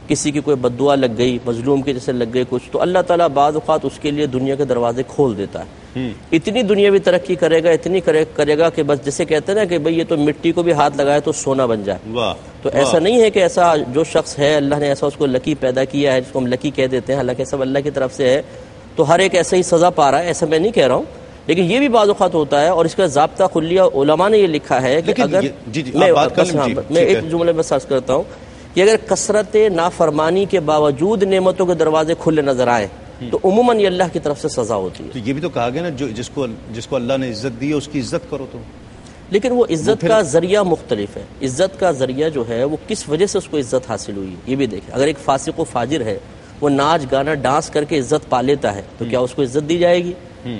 کسی کی کوئی بد دعا لگ گئی، مظلوم کے جیسے لگ گئے کچھ، تو اللہ تعالیٰ بعض اوقات اس کے لیے دنیا کے دروازے کھول دیتا ہے. اتنی دنیاوی ترقی کرے گا، اتنی کرے گا کہ بس جسے کہتے ہیں نا کہ بھئی یہ تو مٹی کو بھی ہاتھ لگائے تو سونا بن جائے. تو ایسا نہیں ہے کہ ایسا جو شخص ہے اللہ نے ایسا اس کو لکی پیدا کیا ہے جس کو ہم لکی کہہ دیتے ہیں، حالانکہ سب اللہ کی طرف سے ہے، تو ہر ایک ایسا ہی سزا پا رہا ہے، ایسا میں نہیں کہہ رہا ہوں. لیکن یہ بھی بعض اوقات ہوتا ہے، اور اس کا ضابطہ کلیہ علماء نے یہ لکھا ہے کہ اگر میں ایک جملے میں سرچ کرتا ہوں کہ اگر کثرت نافرمانی کے باوجود نعمتوں کے دروازے کھلے نظر آئیں تو عموماً یہ اللہ کی طرف سے سزا ہوتی ہے. تو یہ بھی تو کہا گیا نا جس کو اللہ نے عزت دی ہے اس کی عزت کرو. تو لیکن وہ عزت کا ذریعہ مختلف ہے. عزت کا ذریعہ جو ہے وہ کس وجہ سے اس کو عزت حاصل ہوئی یہ بھی دیکھیں. اگر ایک فاسق و فاجر ہے، وہ ناچ گانا ڈانس کر کے عزت پا لیتا ہے تو کیا اس کو عزت دی جائے گی؟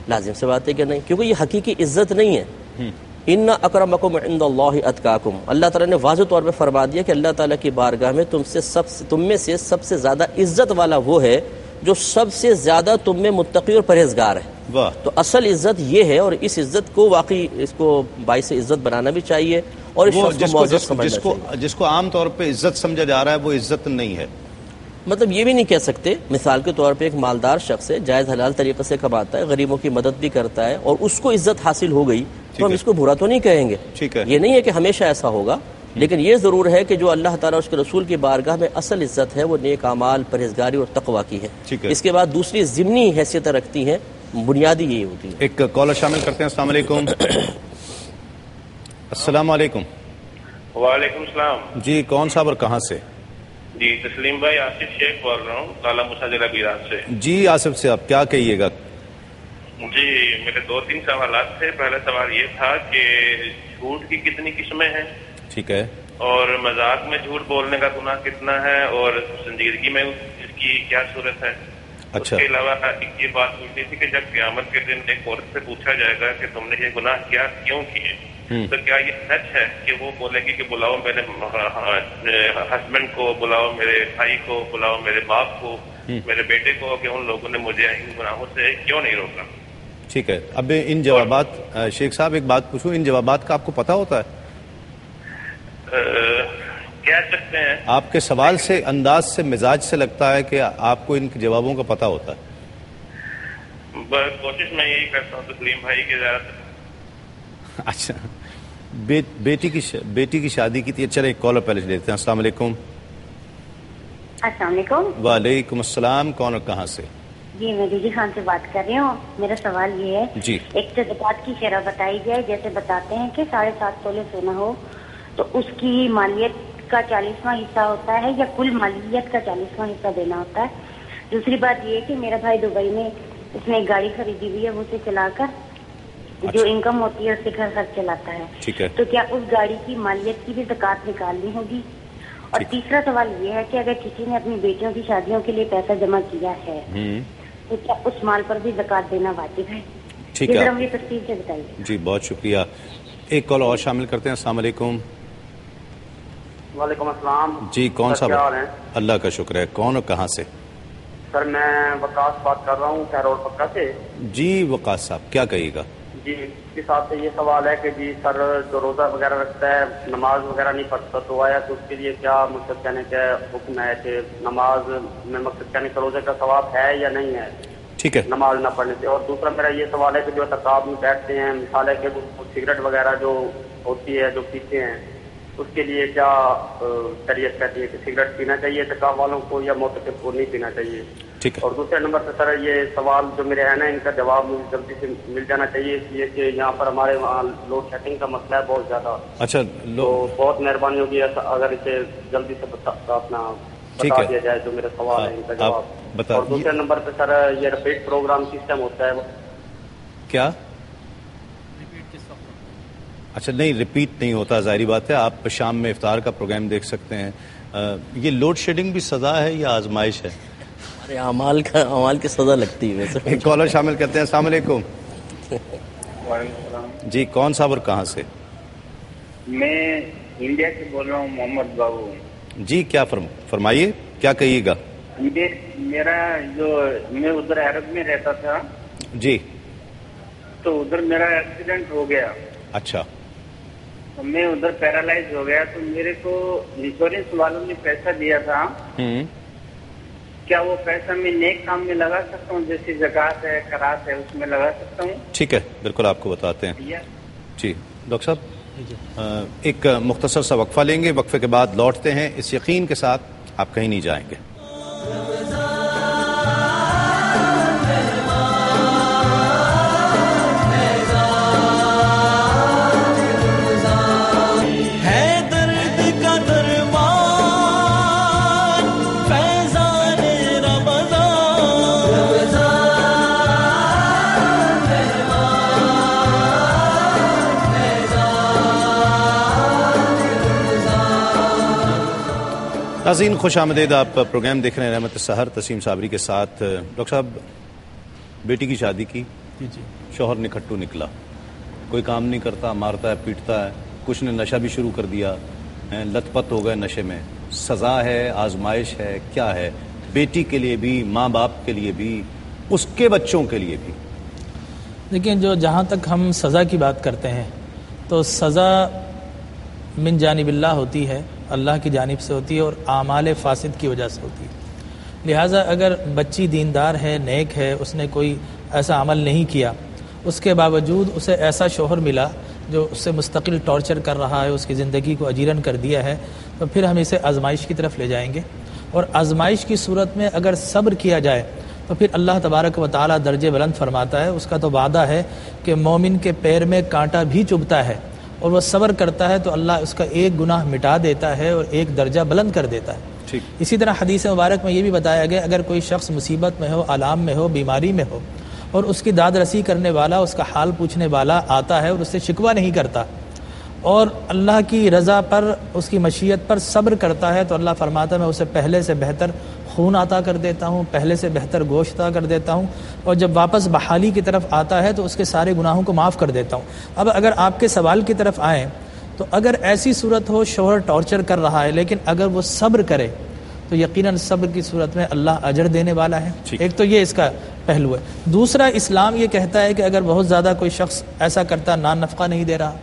لازم سے بات ہے کہ نہیں، کیونکہ یہ حقیقی عزت نہیں ہے. ان اکرمکم عند اللہ اتقاکم، اللہ تعالیٰ نے واضح طور پہ فرما دیا کہ اللہ تعالیٰ کی بارگاہ میں تم میں سے سب سے زیادہ عزت والا وہ ہے جو سب سے زیادہ تم میں متقی اور پرہیزگار ہے. تو اصل عزت یہ ہے، اور اس عزت کو واقعی اس کو باعث عزت بنانا بھی چاہیے اور اس شخص کو معزز سمجھنا چاہیے. جس کو عام طور پہ عزت سمجھا جا رہا ہے وہ عزت نہیں ہے. مطلب یہ بھی نہیں کہہ سکتے. مثال کے طور پہ ایک مالدار شخص ہے، جائز حلال طریقے سے کماتا ہے، غریبوں کی مدد بھی کرتا ہے، اور اس کو عزت حاصل ہو گئی تو ہم اس کو برا تو نہیں کہیں گے. یہ نہیں ہے کہ ہمیشہ ایسا ہوگا، لیکن یہ ضرور ہے کہ جو اللہ تعالیٰ اس کے رسول کی بارگاہ میں اصل عزت ہے وہ نیک اعمال، پرہیزگاری اور تقویٰ کی ہے. اس کے بعد دوسری ضمنی حیثیتیں رکھتی ہیں، بنیادی یہی ہوتی ہے. ایک کالر شامل کرتے ہیں. السلام علیکم. السلام علیکم. وعلیکم السلام. جی کون صاحب اور کہاں سے؟ جی تسلیم بھائی، آصف شیخ بول رہا ہوں، کالا موسیٰ ضلع بیران سے. جی آصف سے آپ کیا کہیے گا؟ جی میرے 2-3 سوالات تھے. پہلا سوال یہ تھا کہ جھوٹ کی کتنی قسمیں ہیں؟ ٹھیک ہے. اور مذاق میں جھوٹ بولنے کا گناہ کتنا ہے، اور سنجیدگی میں اس کی کیا صورت ہے؟ اچھا. اس کے علاوہ یہ بات پوچھنی تھی کہ جب قیامت کے دن ایک عورت سے پوچھا جائے گا کہ تم نے یہ گناہ کیا کیوں کیے، تو کیا یہ سچ ہے کہ وہ بولے گی کہ بلاؤ میرے ہسبینڈ کو، بلاؤ میرے بھائی کو، بلاؤ میرے باپ کو، میرے بیٹے کو، کہ ان لوگوں نے مجھے ان گناہوں سے کیوں نہیں روکا؟ ٹھیک ہے. اب ان جوابات شیخ صاحب ایک بات پوچھوں، ان جوابات کا آپ کو پتہ ہوتا ہے؟ کہہ سکتے ہیں. آپ کے سوال سے، انداز سے، مزاج سے لگتا ہے کہ آپ کو ان جوابوں کا پتہ ہوتا ہے. کوشش میں یہی کرتا ہوں تسلیم بھائی کی زیادہ. اچھا بیٹی کی شادی کی تھی. چلے ایک کالر پہلے لیتے ہیں. السلام علیکم. السلام علیکم. وعلیکم السلام. کون اور کہاں سے؟ جی میں دیجی خان سے بات کر رہی ہوں. میرا سوال یہ ہے، جی ایک تو زکوٰۃ کی شرح بتائی جائے. جیسے بتاتے ہیں کہ 7.5 تولے سونا ہو تو اس کی مالیت کا 40واں حصہ ہوتا ہے یا کل مالیت کا 40واں حصہ دینا ہوتا ہے. دوسری بات یہ ہے کہ میرا بھائی دبئی میں اس نے ایک گاڑی خریدی ہوئی ہے، وہ اسے چلا کر جو انکم ہوتی ہے اس سے گھر خرچ چلاتا ہے. ٹھیک ہے. تو کیا اس گاڑی کی مالیت کی بھی زکوٰۃ نکالنی ہوگی؟ اور تیسرا سوال یہ ہے کہ اگر کسی نے اپنی بیٹیوں کی شادیوں کے لیے پیسہ جمع کیا ہے تو کیا اس مال پر بھی زکوٰۃ دینا واجب ہے؟ ٹھیک ہے. مجھے تفصیل سے بتائیے. جی بہت شکریہ. ایک کال اور شامل کرتے ہیں. السلام علیکم. وعلیکم السلام. جی کون صاحب؟ کیا حال ہے؟ اللہ کا شکر ہے. کون اور کہاں سے؟ سر میں وقاص بات کر رہا ہوں کیرول پکا سے. جی وقاص صاحب کیا کہیے گا؟ جی اس کے ساتھ یہ سوال ہے کہ جی سر جو روزہ وغیرہ رکھتا ہے، نماز وغیرہ نہیں پڑھتا، تو آیا تو اس کے لیے کیا مقصد کہنے کا حکم ہے کہ نماز میں مقصد کہنے کا روزے کا ثواب ہے یا نہیں ہے؟ ٹھیک ہے. نماز نہ پڑھنے سے. اور دوسرا میرا یہ سوال ہے کہ جو اعتکاف میں بیٹھتے ہیں، مثال ہے کہ سگریٹ وغیرہ جو ہوتی ہے جو پیتے ہیں، اس کے لیے کیا شریعت کہتی ہے کہ سگریٹ پینا چاہیے اعتکاف والوں کو یا معتکف کو نہیں پینا چاہیے؟ ٹھیک ہے. اور دوسرے نمبر پہ سر یہ سوال جو میرے ہیں نا، ان کا جواب مجھے جلدی سے مل جانا چاہیے، اس لیے کہ یہاں پر ہمارے وہاں لوڈ شیڈنگ کا مسئلہ ہے بہت زیادہ. اچھا تو بہت مہربانی ہوگی اگر اسے جلدی سے اپنا بتا دیا جائے جو میرا سوال ہے ان کا جواب. اور دوسرے نمبر پہ سر یہ ریپیٹ پروگرام سسٹم ہوتا ہے کیا؟ اچھا نہیں ریپیٹ نہیں ہوتا، ظاہری بات ہے. آپ شام میں افطار کا پروگرام دیکھ سکتے ہیں. یہ لوڈ شیڈنگ بھی سزا ہے یا آزمائش ہے؟ ارے اعمال کی سزا لگتی ہے ویسے. ایک کالر شامل کرتے ہیں. السلام علیکم. وعلیکم السلام جی کون صاحب اور کہاں سے؟ میں انڈیا سے بول رہا ہوں، محمد بابو. جی کیا فرمائیے، کیا کہیے گا؟ میرا جو میں ادھر عرب میں رہتا تھا جی، تو ادھر میرا ایکسیڈنٹ ہو گیا. اچھا. میں ادھر پیرالائز ہو گیا تو میرے کو انشورنس والوں نے پیسہ دیا تھا. کیا وہ پیسہ میں نیک کام میں لگا سکتا ہوں، جیسے زکوٰۃ ہے، خیرات ہے، اس میں لگا سکتا ہوں؟ ٹھیک ہے، بالکل آپ کو بتاتے ہیں. جی ڈاکٹر صاحب ایک مختصر سا وقفہ لیں گے، وقفے کے بعد لوٹتے ہیں اس یقین کے ساتھ آپ کہیں نہیں جائیں گے. ناظرین خوش آمدید. آپ پروگرام دیکھ رہے ہیں رحمت سحر تسلیم صابری کے ساتھ. ڈاکٹر صاحب بیٹی کی شادی کی، شوہر نکھٹو نکلا، کوئی کام نہیں کرتا، مارتا ہے پیٹتا ہے، کچھ نے نشہ بھی شروع کر دیا، لت پت ہو گئے نشے میں. سزا ہے، آزمائش ہے، کیا ہے؟ بیٹی کے لیے بھی، ماں باپ کے لیے بھی، اس کے بچوں کے لیے بھی. دیکھیں جہاں تک ہم سزا کی بات کرتے ہیں تو سزا من جانب اللہ ہوتی ہے، اللہ کی جانب سے ہوتی ہے اور اعمال فاسد کی وجہ سے ہوتی ہے. لہٰذا اگر بچی دیندار ہے، نیک ہے، اس نے کوئی ایسا عمل نہیں کیا، اس کے باوجود اسے ایسا شوہر ملا جو اس سے مستقل ٹارچر کر رہا ہے، اس کی زندگی کو اجیرن کر دیا ہے، تو پھر ہم اسے آزمائش کی طرف لے جائیں گے. اور آزمائش کی صورت میں اگر صبر کیا جائے تو پھر اللہ تبارک و تعالیٰ درجے بلند فرماتا ہے. اس کا تو وعدہ ہے کہ مومن کے پیر میں کانٹا بھی چبھتا ہے اور وہ صبر کرتا ہے تو اللہ اس کا ایک گناہ مٹا دیتا ہے اور ایک درجہ بلند کر دیتا ہے. اسی طرح حدیث مبارک میں یہ بھی بتایا گیا اگر کوئی شخص مصیبت میں ہو، آلام میں ہو، بیماری میں ہو اور اس کی داد رسی کرنے والا، اس کا حال پوچھنے والا آتا ہے اور اس سے شکوہ نہیں کرتا اور اللہ کی رضا پر، اس کی مشیت پر صبر کرتا ہے، تو اللہ فرماتا ہے میں اسے پہلے سے بہتر خون عطا کر دیتا ہوں، پہلے سے بہتر گوشت عطا کر دیتا ہوں، اور جب واپس بحالی کی طرف آتا ہے تو اس کے سارے گناہوں کو معاف کر دیتا ہوں. اب اگر آپ کے سوال کی طرف آئیں تو اگر ایسی صورت ہو شوہر ٹارچر کر رہا ہے لیکن اگر وہ صبر کرے تو یقیناً صبر کی صورت میں اللہ اجر دینے والا ہے. ایک تو یہ اس کا پہلو ہے. دوسرا اسلام یہ کہتا ہے کہ اگر بہت زیادہ کوئی شخص ایسا کرتا نان نفقہ نہیں دے رہا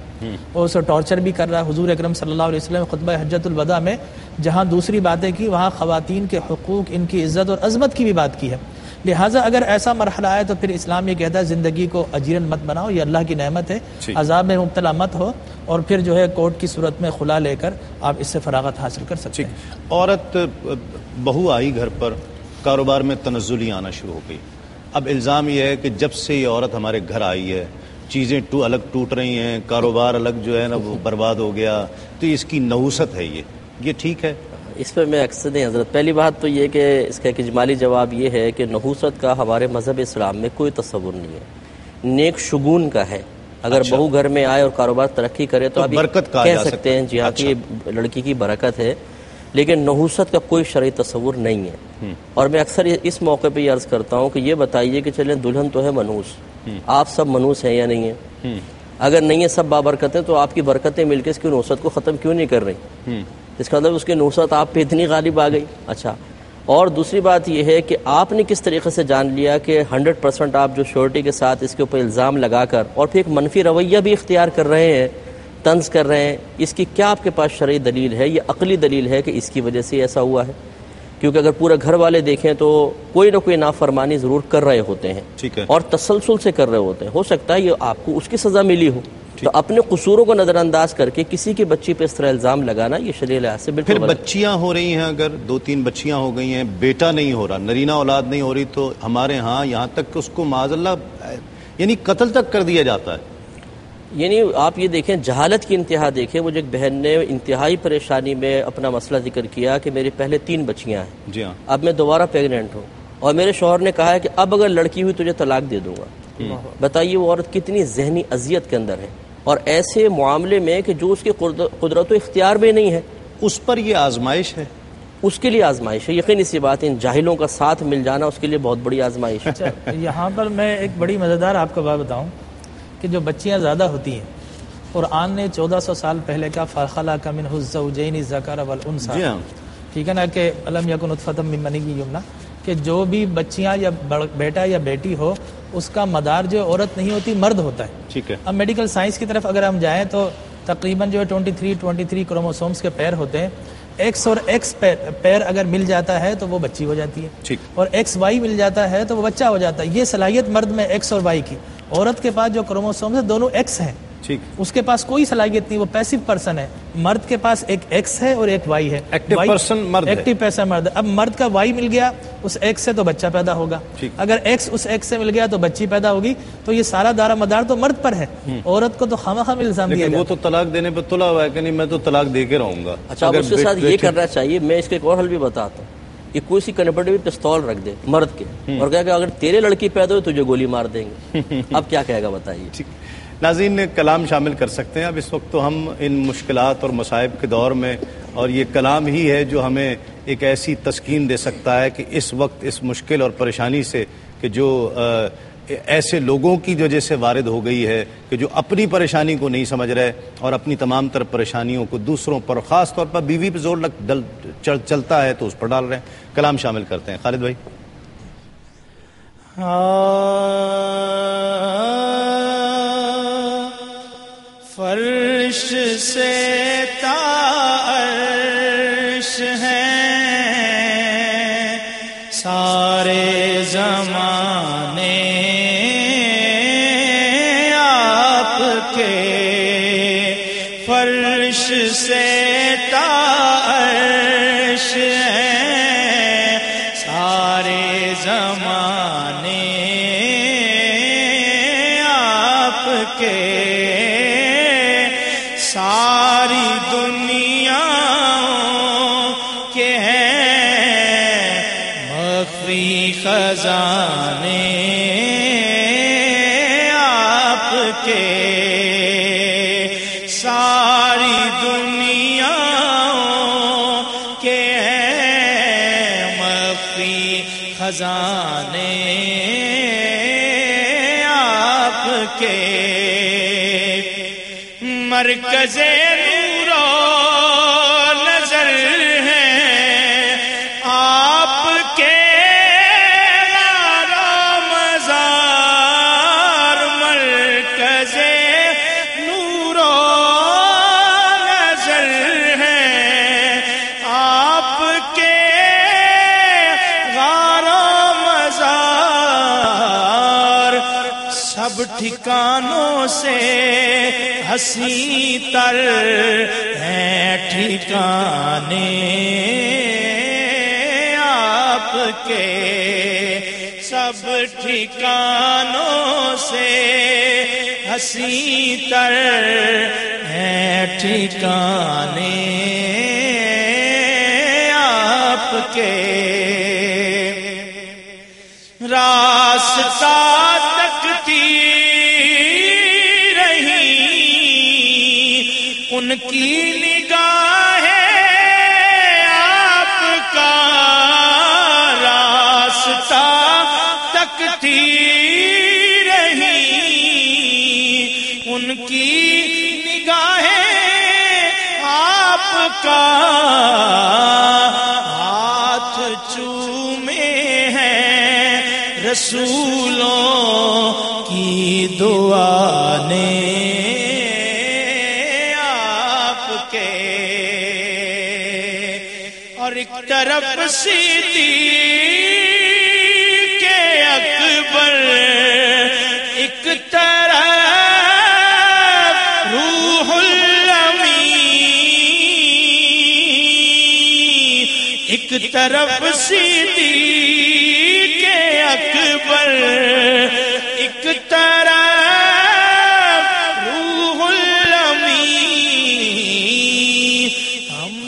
اور اسے ٹارچر بھی کر رہا ہے، حضور اکرم صلی اللہ علیہ وسلم خطبہ حجۃ الوداع میں جہاں دوسری باتیں کی وہاں خواتین کے حقوق، ان کی عزت اور عظمت کی بھی بات کی ہے. لہٰذا اگر ایسا مرحلہ آئے تو پھر اسلام یہ کہتا ہے زندگی کو اجیرن مت بناؤ، یہ اللہ کی نعمت ہے، عذاب میں مبتلا مت ہو، اور پھر جو ہے کورٹ کی صورت میں خلا لے کر آپ اس سے فراغت حاصل کر سکتے ہیں. عورت بہو آئی گھر پر، کاروبار میں تنزلی آنا شروع ہو گئی. اب الزام یہ ہے کہ جب سے یہ عورت ہمارے گھر آئی ہے چیزیں الگ ٹوٹ رہی ہیں، کاروبار الگ جو ہے نا وہ برباد ہو گیا، تو اس کی نحوست ہے. یہ ٹھیک ہے؟ اس پہ میں اکثر نہیں حضرت. پہلی بات تو یہ کہ اس کا ایک اجمالی جواب یہ ہے کہ نحوست کا ہمارے مذہب اسلام میں کوئی تصور نہیں ہے، نیک شگون کا ہے. اگر بہو گھر میں آئے اور کاروبار ترقی کرے تو آپ کہہ سکتے ہیں جی ہاں کہ لڑکی کی برکت ہے، لیکن نحوست کا کوئی شرعی تصور نہیں ہے. اور میں اکثر اس موقع پہ یہ عرض کرتا ہوں کہ یہ بتائیے کہ چلیں دلہن تو ہے منوس، آپ سب منوس ہیں یا نہیں ہیں؟ اگر نہیں ہے سب بابرکت ہیں تو آپ کی برکتیں مل کے اس کی نحوست کو ختم کیوں نہیں کر رہی؟ اس کا مطلب اس کی نحوست آپ پہ اتنی غالب آ گئی. اچھا، اور دوسری بات یہ ہے کہ آپ نے کس طریقے سے جان لیا کہ 100% آپ جو شیورٹی کے ساتھ اس کے اوپر الزام لگا کر اور پھر ایک منفی رویہ بھی اختیار کر رہے ہیں، طنز کر رہے ہیں، اس کی کیا آپ کے پاس شرعی دلیل ہے؟ یہ عقلی دلیل ہے کہ اس کی وجہ سے ایسا ہوا ہے؟ کیونکہ اگر پورے گھر والے دیکھیں تو کوئی نہ کوئی نافرمانی ضرور کر رہے ہوتے ہیں اور تسلسل سے کر رہے ہوتے ہیں. ہو سکتا ہے یہ آپ کو اس کی سزا ملی ہو، تو اپنے قصوروں کو نظر انداز کر کے کسی کی بچی پہ اس طرح الزام لگانا یہ شرعی لحاظ سے بالکل. پھر بچیاں ہو رہی ہیں، اگر 2-3 بچیاں ہو گئی ہیں، بیٹا نہیں ہو رہا، نرینہ اولاد نہیں ہو رہی، تو ہمارے ہاں یہاں تک کہ اس کو معاذ اللہ یعنی قتل تک کر دیا جاتا ہے. یعنی آپ یہ دیکھیں جہالت کی انتہا دیکھیں. مجھے ایک بہن نے انتہائی پریشانی میں اپنا مسئلہ ذکر کیا کہ میرے پہلے 3 بچیاں ہیں, جی ہاں, اب میں دوبارہ پیگننٹ ہوں اور میرے شوہر نے کہا ہے کہ اب اگر لڑکی ہوئی تجھے طلاق دے دوں گا. بتائیے وہ عورت کتنی ذہنی اذیت کے اندر ہے, اور ایسے معاملے میں کہ جو اس کی قدرت و اختیار میں نہیں ہے, اس پر یہ آزمائش ہے, اس کے لیے آزمائش ہے. یقینی سی بات ہے, ان جاہلوں کا ساتھ مل جانا اس کے لیے بہت بڑی آزمائش ہے. یہاں پر میں ایک بڑی مزیدار آپ کو بات بتاؤں کہ جو بچیاں زیادہ ہوتی ہیں, قرآن نے 1400 سال پہلے کا فَخَلَقَ مِنْهُ الزَّوْجَيْنِ الذَّكَرَ وَالْأُنثَىٰ, ٹھیک ہے نا, کہ أَلَمْ يَكُنْ نُطْفَةً مِّن مَّنِيٍّ يُمْنَىٰ, کہ جو بھی بچیاں یا بیٹا یا بیٹی ہو اس کا مدار جو عورت نہیں ہوتی مرد ہوتا ہے. ٹھیک ہے. اب میڈیکل سائنس کی طرف اگر ہم جائیں تو تقریباً جو ہے 23 کروموسومز کے پیر ہوتے ہیں. ایکس اور ایکس پیر اگر مل جاتا ہے تو وہ بچی ہو جاتی ہے, اور ایکس وائی مل جاتا ہے تو وہ بچہ ہو جاتا ہے. یہ صلاحیت مرد میں ایکس اور وائی کی. عورت کے پاس جو کروموسومز ہیں دونوں ایکس ہیں, اس کے پاس کوئی صلاحیت نہیں, وہ پیسو پرسن ہے. مرد کے پاس ایک ایکس ہے اور ایک وائی ہے. ایکٹیو پرسن مرد ہے, ایکٹیو پرسن مرد. اب مرد کا وائی مل گیا اس ایکس سے تو بچہ پیدا ہوگا, اگر ایکس اس ایکس سے مل گیا تو بچی پیدا ہوگی. تو یہ سارا دارا مدار تو مرد پر ہے, عورت کو تو خواہ الزام دیا جاتا ہے. وہ تو طلاق دینے پہ تلا ہوا ہے کہ نہیں میں تو طلاق دے کے رہوں گا. اچھا, اس کے ساتھ یہ کرنا چاہیے. میں اس کے ایک اور حل بھی بتاتا ہوں. یہ کوئی سی کنبڑے میں پستول رکھ دے مرد کے, اور کہا کہ اگر تیرے لڑکی پیدا ہوئی تجھے گولی مار دیں گے. اب کیا کہے گا بتائیے. ناظرین کلام شامل کر سکتے ہیں. اب اس وقت تو ہم ان مشکلات اور مصائب کے دور میں, اور یہ کلام ہی ہے جو ہمیں ایک ایسی تسکین دے سکتا ہے کہ اس وقت اس مشکل اور پریشانی سے کہ جو ایسے لوگوں کی جو جیسے وارد ہو گئی ہے کہ جو اپنی پریشانی کو نہیں سمجھ رہے اور اپنی تمام تر پریشانیوں کو دوسروں پر, خاص طور پر بیوی پہ زور چلتا ہے تو اس پر ڈال رہے ہیں. کلام شامل کرتے ہیں. خالد بھائی. فرش سے تا عرش ہیں سارے زمانے آپ کے, فرش سے تا عرش ہیں سارے زمانے آپ کے, ساری دنیا کے ہیں مخفی خزانے آپ کے, ساری دنیا کے ہیں مخفی خزانے آپ کے. مرکز نور و نظر ہیں آپ کے مزار, مرکز نور و نظر ہیں آپ کے غار مزار, سب ٹھکانوں سے ہنسی تر ہیں ٹھکانے آپ کے, سب ٹھکانوں سے ہنسی تر ہیں ٹھکانے آپ کے. راستہ تکتی ان کی نگاہ آپ کا, راستہ تکتی رہی ان کی نگاہ آپ کا, ہاتھ چومے ہیں رسولوں کی دعا نے اور ایک طرف صدیق اکبر, ایک طرف روح الامین, ایک طرف صدیق اکبر, ایک طرف روح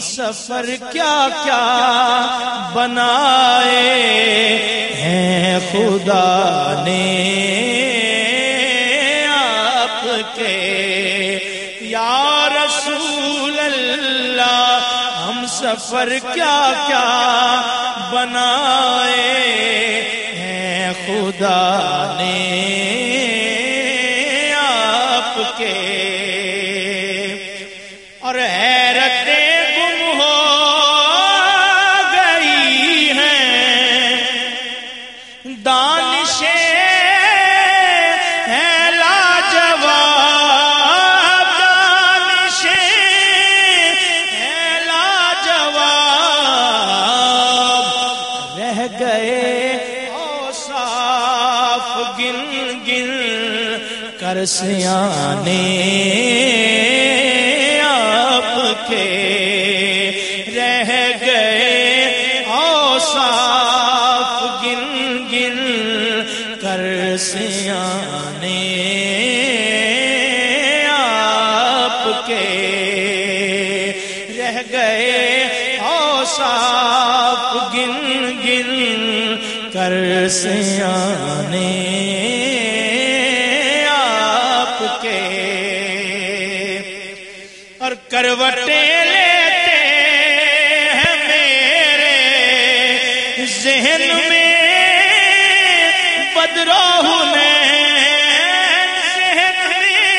سفر کیا کیا بنائے ہیں خدا نے آپ کے یا رسول اللہ ہم سفر کیا کیا بنائے ہیں خدا نے آپ کے اور حیرتیں گم ہو گئی ہیں دانشیں ہیں لاجواب دانشیں ہیں لاجواب رہ گئے اوصاف گن گن کر سیانے کے رہ گئے اوصاف گن گن کر سیانے آپ کے رہ گئے اوصاف گن گن کر سیانے آپ کے اور کروٹیں لیتے ہیں میرے ذہن میں بدروح نے ذہن میں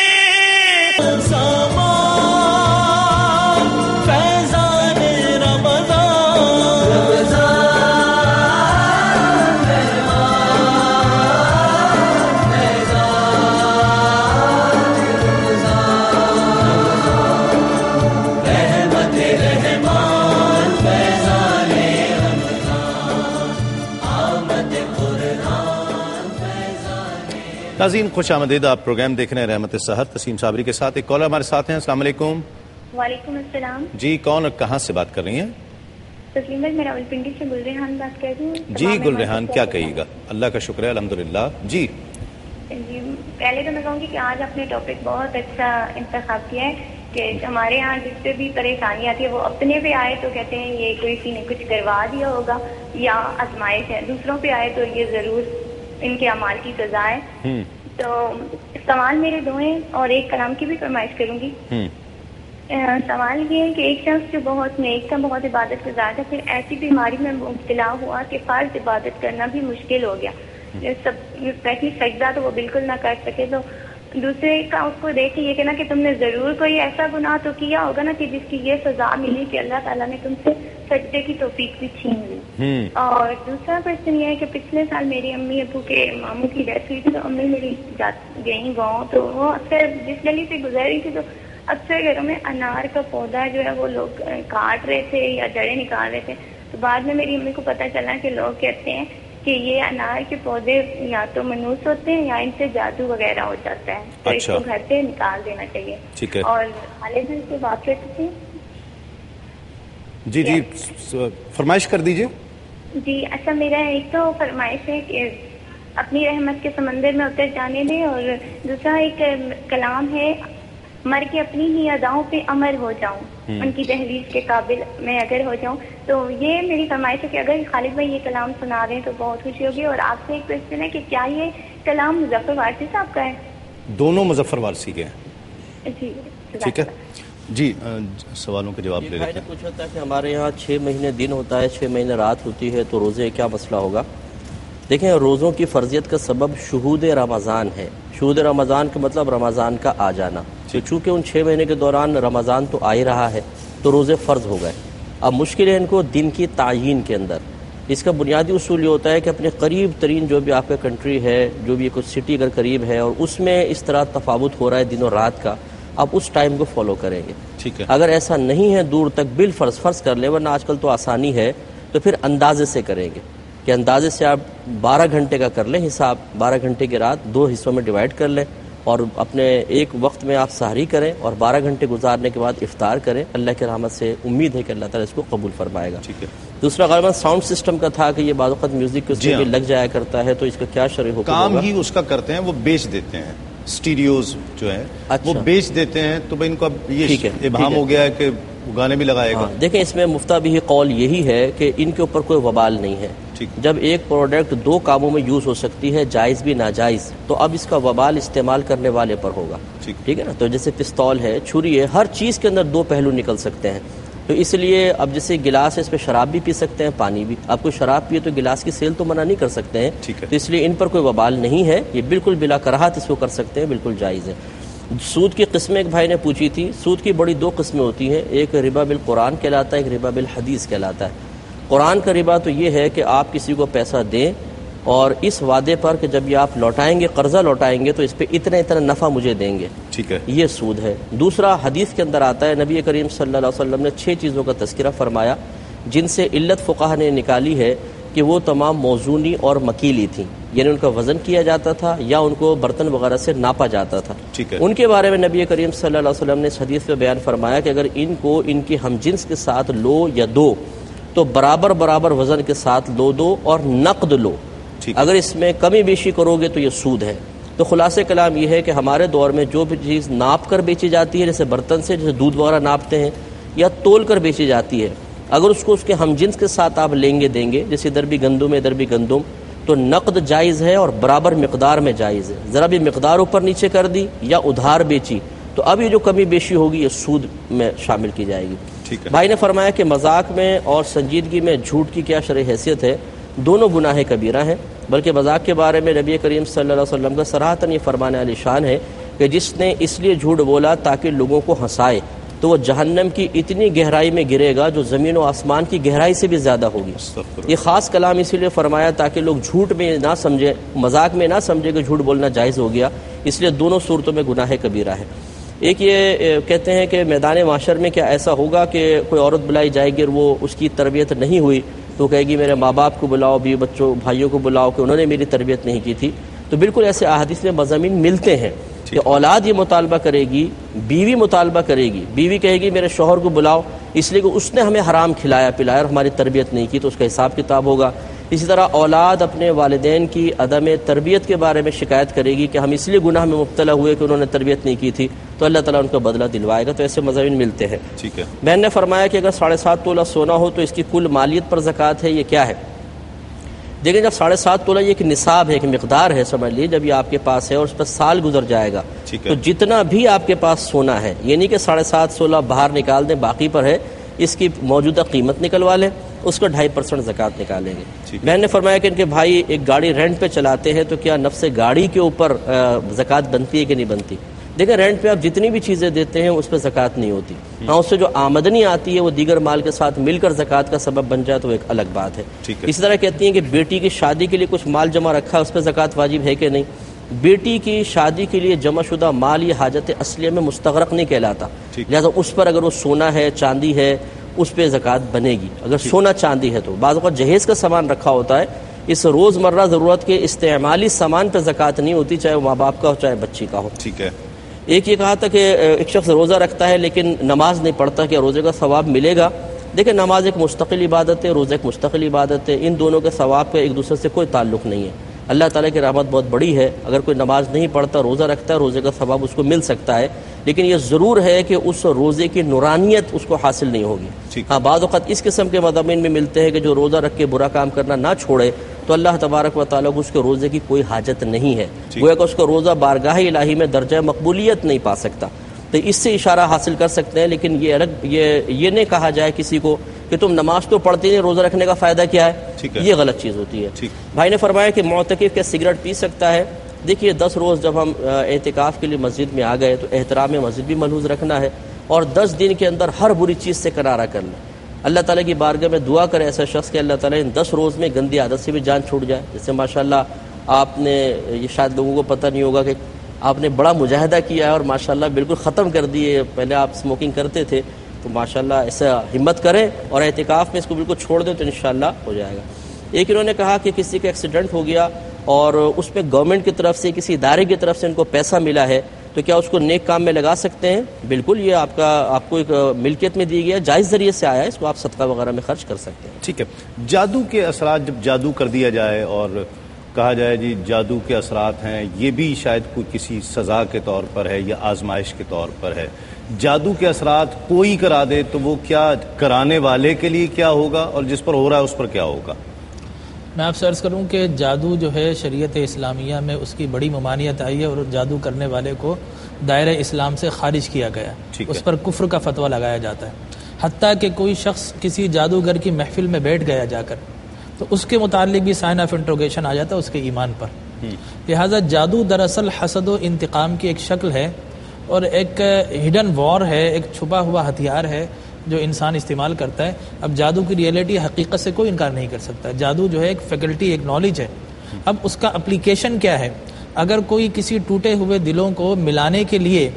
فیضان ناظرین خوش آمدید، آپ پروگرام دیکھ رہے ہیں رحمت سحر تسلیم صابری کے ساتھ۔ ایک کالر ہمارے ساتھ ہیں، السلام علیکم۔ وعلیکم السلام جی کون اور کہاں سے بات کر رہی ہیں؟ تسلیم بھائی میں راولپنڈی سے گل ریحان بات کر رہی ہوں۔ جی گل ریحان کیا کہیے گا؟ اللہ کا شکر ہے الحمدللہ۔ جی پہلے تو میں کہوں گی کہ آج آپ نے ٹاپک بہت اچھا انتخاب کیا ہے کہ ہمارے یہاں جس پہ بھی پریشانی آتی ہے وہ اپنے پہ آئے تو کہتے ہیں یہ کوئی کسی نے کچھ کروا دیا ہوگا یا آزمائش ہے، دوسروں پہ آئے تو یہ ضرور ان کے اعمال کی سزا ہے۔ تو سوال میرے دو ہیں اور ایک کلام کی بھی فرمائش کروں گی۔ سوال یہ ہے کہ ایک شخص جو بہت نیک تھا، بہت عبادت گزار تھا، پھر ایسی بیماری میں مبتلا ہوا کہ فرض عبادت کرنا بھی مشکل ہو گیا، سب سجدہ تو وہ بالکل نہ کر سکے، تو دوسرے کا اس کو دیکھ کے یہ کہنا کہ تم نے ضرور کوئی ایسا گناہ تو کیا ہوگا نا کہ جس کی یہ سزا ملی کہ اللہ تعالیٰ نے تم سے سجدے کی توفیق بھی چھین لی۔ اور دوسرا کوشچن یہ ہے کہ پچھلے سال میری امی ابو کے ماموں کی ڈیتھ ہوئی تھی، تو امی میری گئی گاؤں، تو وہ اکثر جس گلی سے گزر رہی تھی تو اکثر گھروں میں انار کا پودا جو ہے وہ لوگ کاٹ رہے تھے یا جڑیں نکال رہے تھے، تو بعد میں میری امی کو پتہ چلا کہ لوگ کہتے ہیں کہ یہ انار کے پودے یا تو منحوس ہوتے ہیں یا ان سے جادو وغیرہ ہو جاتا ہے، تو اس کو گھر سے نکال دینا چاہیے۔ اور خالد بھائی سے بات کرتے تھے۔ جی جی فرمائش کر دیجئے۔ جی اچھا، میرا ایک تو فرمائش ہے کہ اپنی رحمت کے سمندر میں اتر جانے دیں، اور دوسرا ایک کلام ہے مر کے اپنی ہی اداؤں پہ امر ہو جاؤں، ان کی تحریر کے قابل میں اگر ہو جاؤں، تو یہ میری فرمائش ہے کہ اگر خالد بھائی یہ کلام سنا دیں تو بہت خوشی ہوگی۔ اور آپ سے ایک کوشچن ہے کہ کیا یہ کلام مظفر وارثی صاحب کا ہے؟ دونوں مظفر وارثی کے ہیں۔ جی ٹھیک ہے جی سوالوں کے جواب لے لیتے ہیں۔ پوچھا تھا کہ ہمارے یہاں 6 مہینے دن ہوتا ہے، 6 مہینے رات ہوتی ہے، تو روزے کیا مسئلہ ہوگا؟ دیکھیں روزوں کی فرضیت کا سبب شہود رمضان ہے۔ شہود رمضان کا مطلب رمضان کا آ جانا، تو چونکہ ان 6 مہینے کے دوران رمضان تو آ ہی رہا ہے تو روزے فرض ہو گئے۔ اب مشکل ہے ان کو دن کی تعیین کے اندر۔ اس کا بنیادی اصول یہ ہوتا ہے کہ اپنے قریب ترین جو بھی آپ کا کنٹری ہے، جو بھی کچھ سٹی اگر قریب ہے اور اس میں اس طرح تفاوت ہو رہا ہے دن اور رات کا، آپ اس ٹائم کو فالو کریں گے۔ ٹھیک ہے، اگر ایسا نہیں ہے دور تک بالفرض فرض کر لیں، ورنہ آج کل تو آسانی ہے، تو پھر اندازے سے کریں گے کہ اندازے سے آپ 12 گھنٹے کا کر لیں حساب، 12 گھنٹے کی رات 2 حصوں میں ڈیوائڈ کر لیں، اور اپنے ایک وقت میں آپ سحری کریں اور 12 گھنٹے گزارنے کے بعد افطار کریں۔ اللہ کی رحمت سے امید ہے کہ اللہ تعالیٰ اس کو قبول فرمائے گا۔ ٹھیک ہے۔ دوسرا غالباً ساؤنڈ سسٹم کا تھا کہ یہ بعض اوقات میوزک کے اس میں بھی لگ جایا کرتا ہے، تو اس کا کیا شرعی حکم ہوگا؟ کام ہی اس کا کرتے ہیں، وہ بیچ دیتے ہیں، اسٹوڈیوز جو ہیں وہ بیچ دیتے ہیں، تو بھائی ان کو اب یہ ابہام ہو گیا ہے کہ اگانے بھی لگائے گا. دیکھیں اس میں مفتہ بھی قول یہی ہے کہ ان کے اوپر کوئی وبال نہیں ہے. جب ایک پروڈکٹ دو کاموں میں یوز ہو سکتی ہے، جائز بھی ناجائز، تو اب اس کا وبال استعمال کرنے والے پر ہوگا. ٹھیک ہے نا. تو جیسے پستول ہے، چھری ہے، ہر چیز کے اندر دو پہلو نکل سکتے ہیں. تو اس لیے اب جیسے گلاس ہے، اس میں شراب بھی پی سکتے ہیں، پانی بھی. آپ کو شراب پیے تو گلاس کی سیل تو منع نہیں کر سکتے ہیں. تو اس لیے ان پر کوئی وبال نہیں ہے، یہ بالکل بلا کراہت اس کو کر سکتے ہیں، بالکل جائز ہے. سود کی قسمیں ایک بھائی نے پوچھی تھی. سود کی بڑی دو قسمیں ہوتی ہیں، ایک ربا بالقرآن کہلاتا ہے، ایک ربا بالحدیث کہلاتا ہے. قرآن کا ربا تو یہ ہے کہ آپ کسی کو پیسہ دیں اور اس وعدے پر کہ جب یہ آپ لوٹائیں گے، قرضہ لوٹائیں گے تو اس پہ اتنا نفع مجھے دیں گے. ٹھیک ہے، یہ سود ہے. دوسرا حدیث کے اندر آتا ہے، نبی کریم صلی اللہ علیہ وسلم نے 6 چیزوں کا تذکرہ فرمایا جن سے علت فقہ نے نکالی ہے کہ وہ تمام موزونی اور مکیلی تھیں، یعنی ان کا وزن کیا جاتا تھا یا ان کو برتن وغیرہ سے ناپا جاتا تھا. ان کے بارے میں نبی کریم صلی اللہ علیہ وسلم نے اس حدیث میں بیان فرمایا کہ اگر ان کو ان کے ہم جنس کے ساتھ لو یا دو تو برابر وزن کے ساتھ لو دو اور نقد لو. اگر اس میں کمی بیشی کرو گے تو یہ سود ہے. تو خلاصہ کلام یہ ہے کہ ہمارے دور میں جو بھی چیز ناپ کر بیچی جاتی ہے، جیسے برتن سے جیسے دودھ وغیرہ ناپتے ہیں، یا تول کر بیچی جاتی ہے، اگر اس کو اس کے ہم جنس کے ساتھ آپ لیں گے دیں گے، جیسے ادھر بھی گندم ہے ادھر بھی گندم، تو نقد جائز ہے اور برابر مقدار میں جائز ہے. ذرا بھی مقدار اوپر نیچے کر دی یا ادھار بیچی تو اب یہ جو کمی بیشی ہوگی یہ سود میں شامل کی جائے گی. بھائی نے فرمایا کہ مذاق میں اور سنجیدگی میں جھوٹ کی کیا شرعی حیثیت ہے؟ دونوں گناہ کبیرہ ہیں، بلکہ مذاق کے بارے میں نبی کریم صلی اللہ علیہ وسلم کا صراحتاً یہ فرمان علی شان ہے کہ جس نے اس لیے جھوٹ بولا تاکہ لوگوں کو ہنسائے تو وہ جہنم کی اتنی گہرائی میں گرے گا جو زمین و آسمان کی گہرائی سے بھی زیادہ ہوگی. یہ خاص کلام اسی لیے فرمایا تاکہ لوگ جھوٹ میں نہ سمجھیں، مذاق میں نہ سمجھے کہ جھوٹ بولنا جائز ہو گیا. اس لیے دونوں صورتوں میں گناہ کبیرہ ہے. ایک یہ کہتے ہیں کہ میدان معاشر میں کیا ایسا ہوگا کہ کوئی عورت بلائی جائے گی اور وہ اس کی تربیت نہیں ہوئی تو کہے گی میرے ماں باپ کو بلاؤ، بیوی بچوں بھائیوں کو بلاؤ کہ انہوں نے میری تربیت نہیں کی تھی. تو بالکل ایسے احادیث میں مضامین ملتے ہیں کہ اولاد یہ مطالبہ کرے گی، بیوی مطالبہ کرے گی، بیوی کہے گی میرے شوہر کو بلاؤ اس لیے کہ اس نے ہمیں حرام کھلایا پلایا اور ہماری تربیت نہیں کی، تو اس کا حساب کتاب ہوگا. اسی طرح اولاد اپنے والدین کی عدم تربیت کے بارے میں شکایت کرے گی کہ ہم اس لیے گناہ میں مبتلا ہوئے کہ انہوں نے تربیت نہیں کی تھی، تو اللہ تعالیٰ ان کا بدلہ دلوائے گا. تو ایسے مضامین ملتے ہیں. ٹھیک ہے. بہن نے فرمایا کہ اگر 7.5 تولہ سونا ہو تو اس کی کل مالیت پر زکوٰۃ ہے، یہ کیا ہے؟ دیکھیں جب 7.5 تولہ یہ ایک نصاب ہے، ایک مقدار ہے، سمجھ لیجیے جب یہ آپ کے پاس ہے اور اس پر سال گزر جائے گا تو جتنا بھی آپ کے پاس سونا ہے، یہ نہیں کہ 7.5 تولہ باہر نکال دیں باقی پر ہے، اس کی موجودہ قیمت نکلوا لیں، اس کا 2.5% زکوٰۃ نکالیں گے. میں نے فرمایا کہ ان کے بھائی ایک گاڑی رینٹ پہ چلاتے ہیں تو کیا نفس گاڑی کے اوپر زکوٰۃ بنتی ہے کہ نہیں بنتی؟ دیکھیں رینٹ پہ آپ جتنی بھی چیزیں دیتے ہیں اس پہ زکوٰۃ نہیں ہوتی. ہاں اس سے جو آمدنی آتی ہے وہ دیگر مال کے ساتھ مل کر زکوٰۃ کا سبب بن جائے تو ایک الگ بات ہے. اسی طرح کہتی ہیں کہ بیٹی کی شادی کے لیے کچھ مال جمع رکھا ہے، اس پہ زکوٰۃ واجب ہے کہ نہیں؟ بیٹی کی شادی کے لیے جمع شدہ مال یہ حاجت اصلیہ میں مستغرق نہیں کہلاتا، لہٰذا اس پر اگر وہ سونا ہے چاندی ہے اس پہ زکوٰۃ بنے گی. اگر سونا چاندی ہے تو بعض اوقات جہیز کا سامان رکھا ہوتا ہے، اس روزمرہ ضرورت کے استعمالی سامان پہ زکوٰۃ نہیں ہوتی، چاہے وہ ماں باپ کا ہو چاہے بچی کا ہو. ٹھیک ہے. ایک یہ کہا تھا کہ ایک شخص روزہ رکھتا ہے لیکن نماز نہیں پڑھتا، کیا روزے کا ثواب ملے گا؟ دیکھیں نماز ایک مستقل عبادت ہے، روزہ ایک مستقل عبادت ہے، ان دونوں کے ثواب کا ایک دوسرے سے کوئی تعلق نہیں ہے. اللہ تعالیٰ کی رحمت بہت بڑی ہے، اگر کوئی نماز نہیں پڑھتا روزہ رکھتا ہے روزے کا ثواب اس کو مل سکتا ہے، لیکن یہ ضرور ہے کہ اس روزے کی نورانیت اس کو حاصل نہیں ہوگی. ہاں بعض اوقات اس قسم کے مضامین میں ملتے ہیں کہ جو روزہ رکھ کے برا کام کرنا نہ چھوڑے تو اللہ تبارک و تعالیٰ کو اس کے روزے کی کوئی حاجت نہیں ہے، گویا کہ اس کا روزہ بارگاہ الہی میں درجہ مقبولیت نہیں پا سکتا. تو اس سے اشارہ حاصل کر سکتے ہیں، لیکن یہ نہیں کہا جائے کسی کو کہ تم نماز تو پڑھتی نہیں، روزہ رکھنے کا فائدہ کیا ہے، یہ غلط چیز ہوتی ہے. بھائی نے فرمایا کہ معتکف کیا سگریٹ پی سکتا ہے؟ دیکھیے 10 روز جب ہم اعتکاف کے لیے مسجد میں آ گئے تو احترام مسجد بھی ملحوظ رکھنا ہے اور 10 دن کے اندر ہر بری چیز سے کنارہ کر لیں. اللہ تعالیٰ کی بارگاہ میں دعا کرے ایسا شخص کہ اللہ تعالیٰ ان 10 روز میں گندی عادت سے بھی جان چھوٹ جائے. جیسے ماشاءاللہ آپ نے یہ شاید لوگوں کو پتہ نہیں ہوگا کہ آپ نے بڑا مجاہدہ کیا ہے اور ماشاءاللہ بالکل ختم کر دیے. پہلے آپ اسموکنگ کرتے تھے تو ماشاءاللہ ایسا ہمت کریں اور اعتکاف میں اس کو بالکل چھوڑ دیں تو انشاءاللہ ہو جائے گا. ایک انہوں نے کہا کہ کسی کا ایکسیڈنٹ ہو گیا اور اس میں گورنمنٹ کی طرف سے کسی ادارے کی طرف سے ان کو پیسہ ملا ہے تو کیا اس کو نیک کام میں لگا سکتے ہیں؟ بالکل، یہ آپ کو ایک ملکیت میں دی گیا، جائز ذریعے سے آیا ہے، اس کو آپ صدقہ وغیرہ میں خرچ کر سکتے ہیں. ٹھیک ہے. جادو کے اثرات، جب جادو کر دیا جائے اور کہا جائے جی جادو کے اثرات ہیں، یہ بھی شاید کوئی کسی سزا کے طور پر ہے یا آزمائش کے طور پر ہے، جادو کے اثرات کوئی کرا دے تو وہ کیا کرانے والے کے لیے کیا ہوگا اور جس پر ہو رہا ہے اس پر کیا ہوگا؟ میں آپ سے عرض کروں کہ جادو جو ہے شریعت اسلامیہ میں اس کی بڑی ممانعت آئی ہے اور جادو کرنے والے کو دائرہ اسلام سے خارج کیا گیا، اس پر کفر کا فتویٰ لگایا جاتا ہے. حتیٰ کہ کوئی شخص کسی جادوگر کی محفل میں بیٹھ گیا جا کر تو اس کے متعلق بھی سائن آف انٹروگیشن آ جاتا ہے اس کے ایمان پر. لہٰذا جادو دراصل حسد و انتقام کی ایک شکل ہے اور ایک ہڈن وار ہے، ایک چھپا ہوا ہتھیار ہے جو انسان استعمال کرتا ہے. اب جادو کی ریئلٹی حقیقت سے کوئی انکار نہیں کر سکتا. جادو جو ہے ایک فیکلٹی، ایک نالج ہے. اب اس کا اپلیکیشن کیا ہے؟ اگر کوئی کسی ٹوٹے ہوئے دلوں کو ملانے کے لیے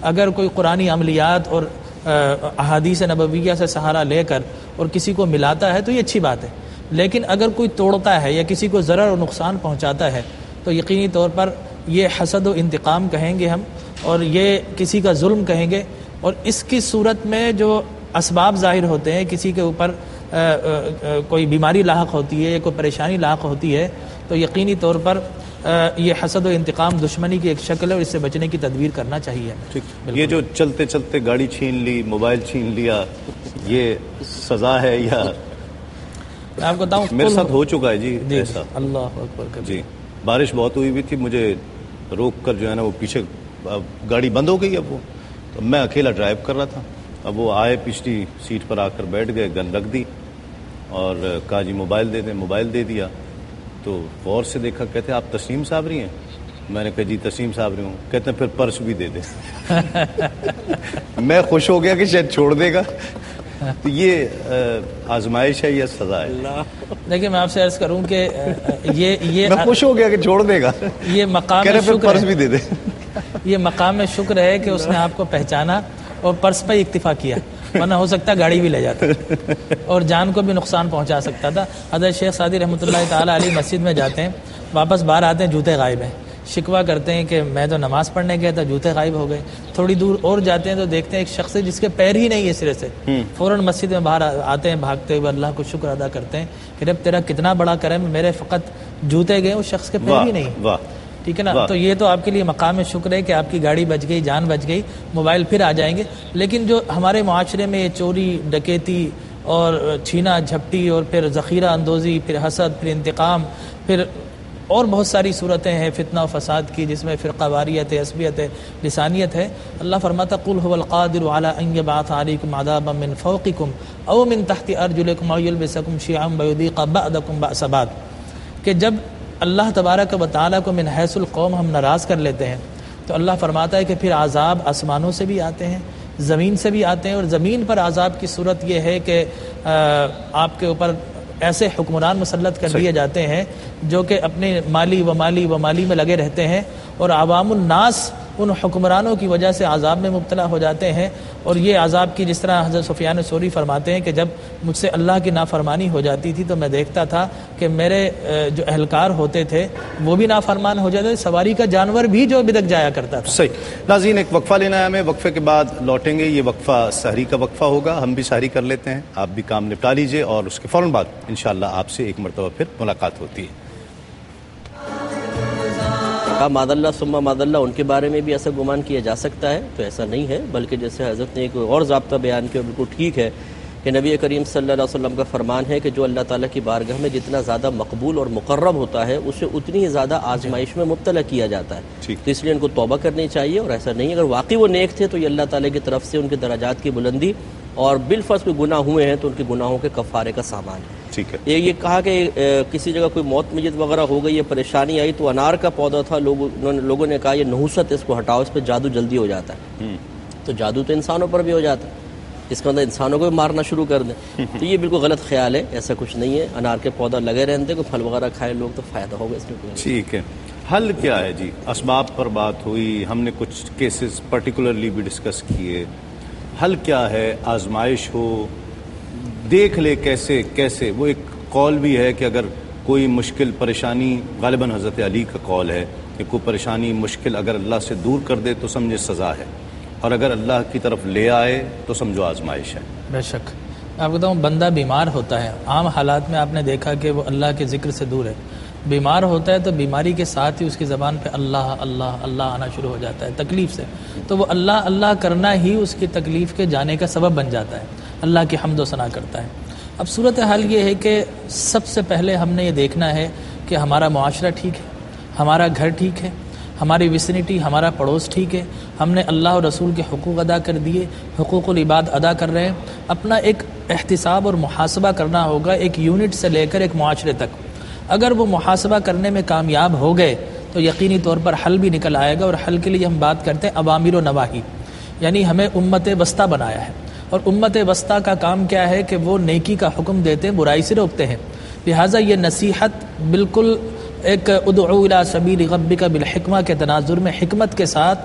اگر کوئی قرآنی عملیات اور احادیث نبویہ سے سہارا لے کر اور کسی کو ملاتا ہے تو یہ اچھی بات ہے، لیکن اگر کوئی توڑتا ہے یا کسی کو ضرر اور نقصان پہنچاتا ہے تو یقینی طور پر یہ حسد و انتقام کہیں گے ہم، اور یہ کسی کا ظلم کہیں گے. اور اس کی صورت میں جو اسباب ظاہر ہوتے ہیں، کسی کے اوپر کوئی بیماری لاحق ہوتی ہے یا کوئی پریشانی لاحق ہوتی ہے تو یقینی طور پر یہ حسد و انتقام دشمنی کی ایک شکل ہے اور اس سے بچنے کی تدبیر کرنا چاہیے. یہ جو چلتے چلتے گاڑی چھین لی، موبائل چھین لیا، یہ سزا ہے یا؟ میں آپ کو بتاؤں میرے ساتھ ہو چکا ہے جی ایسا. اللہ اکبر. جی بارش بہت ہوئی تھی، مجھے روک کر جو ہے نا وہ پیچھے گاڑی بند ہو گئی. اب وہ تو میں اکیلا ڈرائیو کر رہا تھا، اب وہ آئے پچھلی سیٹ پر آ کر بیٹھ گئے، گن رکھ دی اور کہا جی موبائل دے دیں. موبائل دے دیا تو غور سے دیکھا، کہتے آپ تسلیم صابری ہیں؟ میں نے کہا جی تسلیم صابری ہوں. کہتے ہیں پھر پرس بھی دے دیں. میں خوش ہو گیا کہ شاید چھوڑ دے گا. تو یہ آزمائش ہے یا سزا ہے؟ دیکھیں میں آپ سے عرض کروں کہ یہ میں خوش ہو گیا کہ چھوڑ دے گا. یہ مقام شکر پرس بھی دے دے. یہ مقام شکر ہے کہ اس نے آپ کو پہچانا اور پرس پہ اکتفا کیا، ورنہ ہو سکتا گاڑی بھی لے جاتا اور جان کو بھی نقصان پہنچا سکتا تھا. حضرت شیخ سعدی رحمۃ اللہ تعالی علیہ مسجد میں جاتے ہیں، واپس باہر آتے ہیں، جوتے غائب ہیں. شکوہ کرتے ہیں کہ میں تو نماز پڑھنے گیا تھا، جوتے غائب ہو گئے. تھوڑی دور اور جاتے ہیں تو دیکھتے ہیں ایک شخص ہے جس کے پیر ہی نہیں ہے سرے سے. فوراً مسجد میں باہر آتے ہیں بھاگتے ہوئے، اللہ کو شکر ادا کرتے ہیں کہ رب تیرا کتنا بڑا کرم، میرے فقط جوتے گئے، اس شخص کے پیر ہی نہیں. ٹھیک ہے نا؟ تو یہ تو آپ کے لیے مقام شکر ہے کہ آپ کی گاڑی بچ گئی، جان بچ گئی، موبائل پھر آ جائیں گے. لیکن جو ہمارے معاشرے میں یہ چوری، ڈکیتی اور چھینا جھپٹی اور پھر ذخیرہ اندوزی، پھر حسد، پھر انتقام، پھر اور بہت ساری صورتیں ہیں فتنہ و فساد کی، جس میں فرقہ واریت ہے، عصبیت ہے، لسانیت ہے. اللہ فرماتا قل هو القادر على ان يبعث عليكم عذابا من فوقكم او من تحت ارجلكم او يلبسكم شيعا ويذيق بعضكم باس بعض. کہ جب اللہ تبارک و تعالیٰ کو من حیث القوم ہم ناراض کر لیتے ہیں تو اللہ فرماتا ہے کہ پھر عذاب آسمانوں سے بھی آتے ہیں، زمین سے بھی آتے ہیں. اور زمین پر عذاب کی صورت یہ ہے کہ آپ کے اوپر ایسے حکمران مسلط کر دیے جاتے ہیں جو کہ اپنے مالی میں لگے رہتے ہیں اور عوام الناس ان حکمرانوں کی وجہ سے عذاب میں مبتلا ہو جاتے ہیں. اور یہ عذاب کی جس طرح حضرت سفیان ثوری فرماتے ہیں کہ جب مجھ سے اللہ کی نافرمانی ہو جاتی تھی تو میں دیکھتا تھا کہ میرے جو اہلکار ہوتے تھے وہ بھی نافرمان ہو جاتے تھے، سواری کا جانور بھی جو بدک جایا کرتا تھا. صحیح. ناظرین ایک وقفہ لینا ہے ہمیں، وقفے کے بعد لوٹیں گے. یہ وقفہ سحری کا وقفہ ہوگا، ہم بھی سحری کر لیتے ہیں، آپ بھی کام نپٹا لیجئے اور اس کے فوراً بعد انشاءاللہ آپ سے ایک مرتبہ پھر ملاقات ہوتی ہے. ماد اللہ ثم ماد اللہ ان کے بارے میں بھی ایسا گمان کیا جا سکتا ہے؟ تو ایسا نہیں ہے، بلکہ جیسے حضرت نے ایک اور ضابطہ بیان کیا بالکل ٹھیک ہے کہ نبی کریم صلی اللہ علیہ وسلم کا فرمان ہے کہ جو اللہ تعالیٰ کی بارگاہ میں جتنا زیادہ مقبول اور مقرب ہوتا ہے اسے اتنی ہی زیادہ آزمائش میں مبتلا کیا جاتا ہے. تو اس لیے ان کو توبہ کرنی چاہیے. اور ایسا نہیں، اگر واقعی وہ نیک تھے تو یہ اللہ تعالیٰ کی طرف سے ان کے درجات کی بلندی اور بالفرض کوئی گناہ ہوئے ہیں تو ان کے گناہوں کے کفارے کا سامان ہے. ٹھیک ہے. یہ کہا کہ کسی جگہ کوئی موت میت وغیرہ ہو گئی، یہ پریشانی آئی تو انار کا پودا تھا، لوگوں نے کہا یہ نحوست، اس کو ہٹاؤ، اس پہ جادو جلدی ہو جاتا ہے. تو جادو تو انسانوں پر بھی ہو جاتا ہے، اس کا مطلب انسانوں کو بھی مارنا شروع کر دیں. تو یہ بالکل غلط خیال ہے، ایسا کچھ نہیں ہے. انار کے پودا لگے رہتے، کوئی پھل وغیرہ کھائے لوگ تو فائدہ ہوگا اس میں. ٹھیک ہے. حل کیا ہے جی؟ اسباب پر بات ہوئی، ہم نے کچھ کیسز پرٹیکولرلی بھی ڈسکس کیے. حل کیا ہے؟ آزمائش ہو، دیکھ لے کیسے. وہ ایک قول بھی ہے کہ اگر کوئی مشکل پریشانی، غالباً حضرت علی کا قول ہے کہ کوئی پریشانی مشکل اگر اللہ سے دور کر دے تو سمجھے سزا ہے، اور اگر اللہ کی طرف لے آئے تو سمجھو آزمائش ہے. بے شک. میں آپ کو بتاؤں، بندہ بیمار ہوتا ہے، عام حالات میں آپ نے دیکھا کہ وہ اللہ کے ذکر سے دور ہے، بیمار ہوتا ہے تو بیماری کے ساتھ ہی اس کی زبان پہ اللہ اللہ اللہ آنا شروع ہو جاتا ہے تکلیف سے، تو وہ اللہ اللہ کرنا ہی اس کی تکلیف کے جانے کا سبب بن جاتا ہے، اللہ کی حمد و ثنا کرتا ہے۔ اب صورتحال یہ ہے کہ سب سے پہلے ہم نے یہ دیکھنا ہے کہ ہمارا معاشرہ ٹھیک ہے، ہمارا گھر ٹھیک ہے، ہماری ویسینٹی، ہمارا پڑوس ٹھیک ہے، ہم نے اللہ اور رسول کے حقوق ادا کر دیے، حقوق العباد ادا کر رہے ہیں۔ اپنا ایک احتساب اور محاسبہ کرنا ہوگا ایک یونٹ سے لے کر ایک معاشرے تک۔ اگر وہ محاسبہ کرنے میں کامیاب ہو گئے تو یقینی طور پر حل بھی نکل آئے گا، اور حل کے لیے ہم بات کرتے ہیں اوامر و نواہی، یعنی ہمیں امت وسطیٰ بنایا ہے، اور امت وسطیٰ کا کام کیا ہے کہ وہ نیکی کا حکم دیتے ہیں، برائی سے روکتے ہیں۔ لہٰذا یہ نصیحت بالکل ایک ادعو الی سبیل ربک بالحکمہ کے تناظر میں حکمت کے ساتھ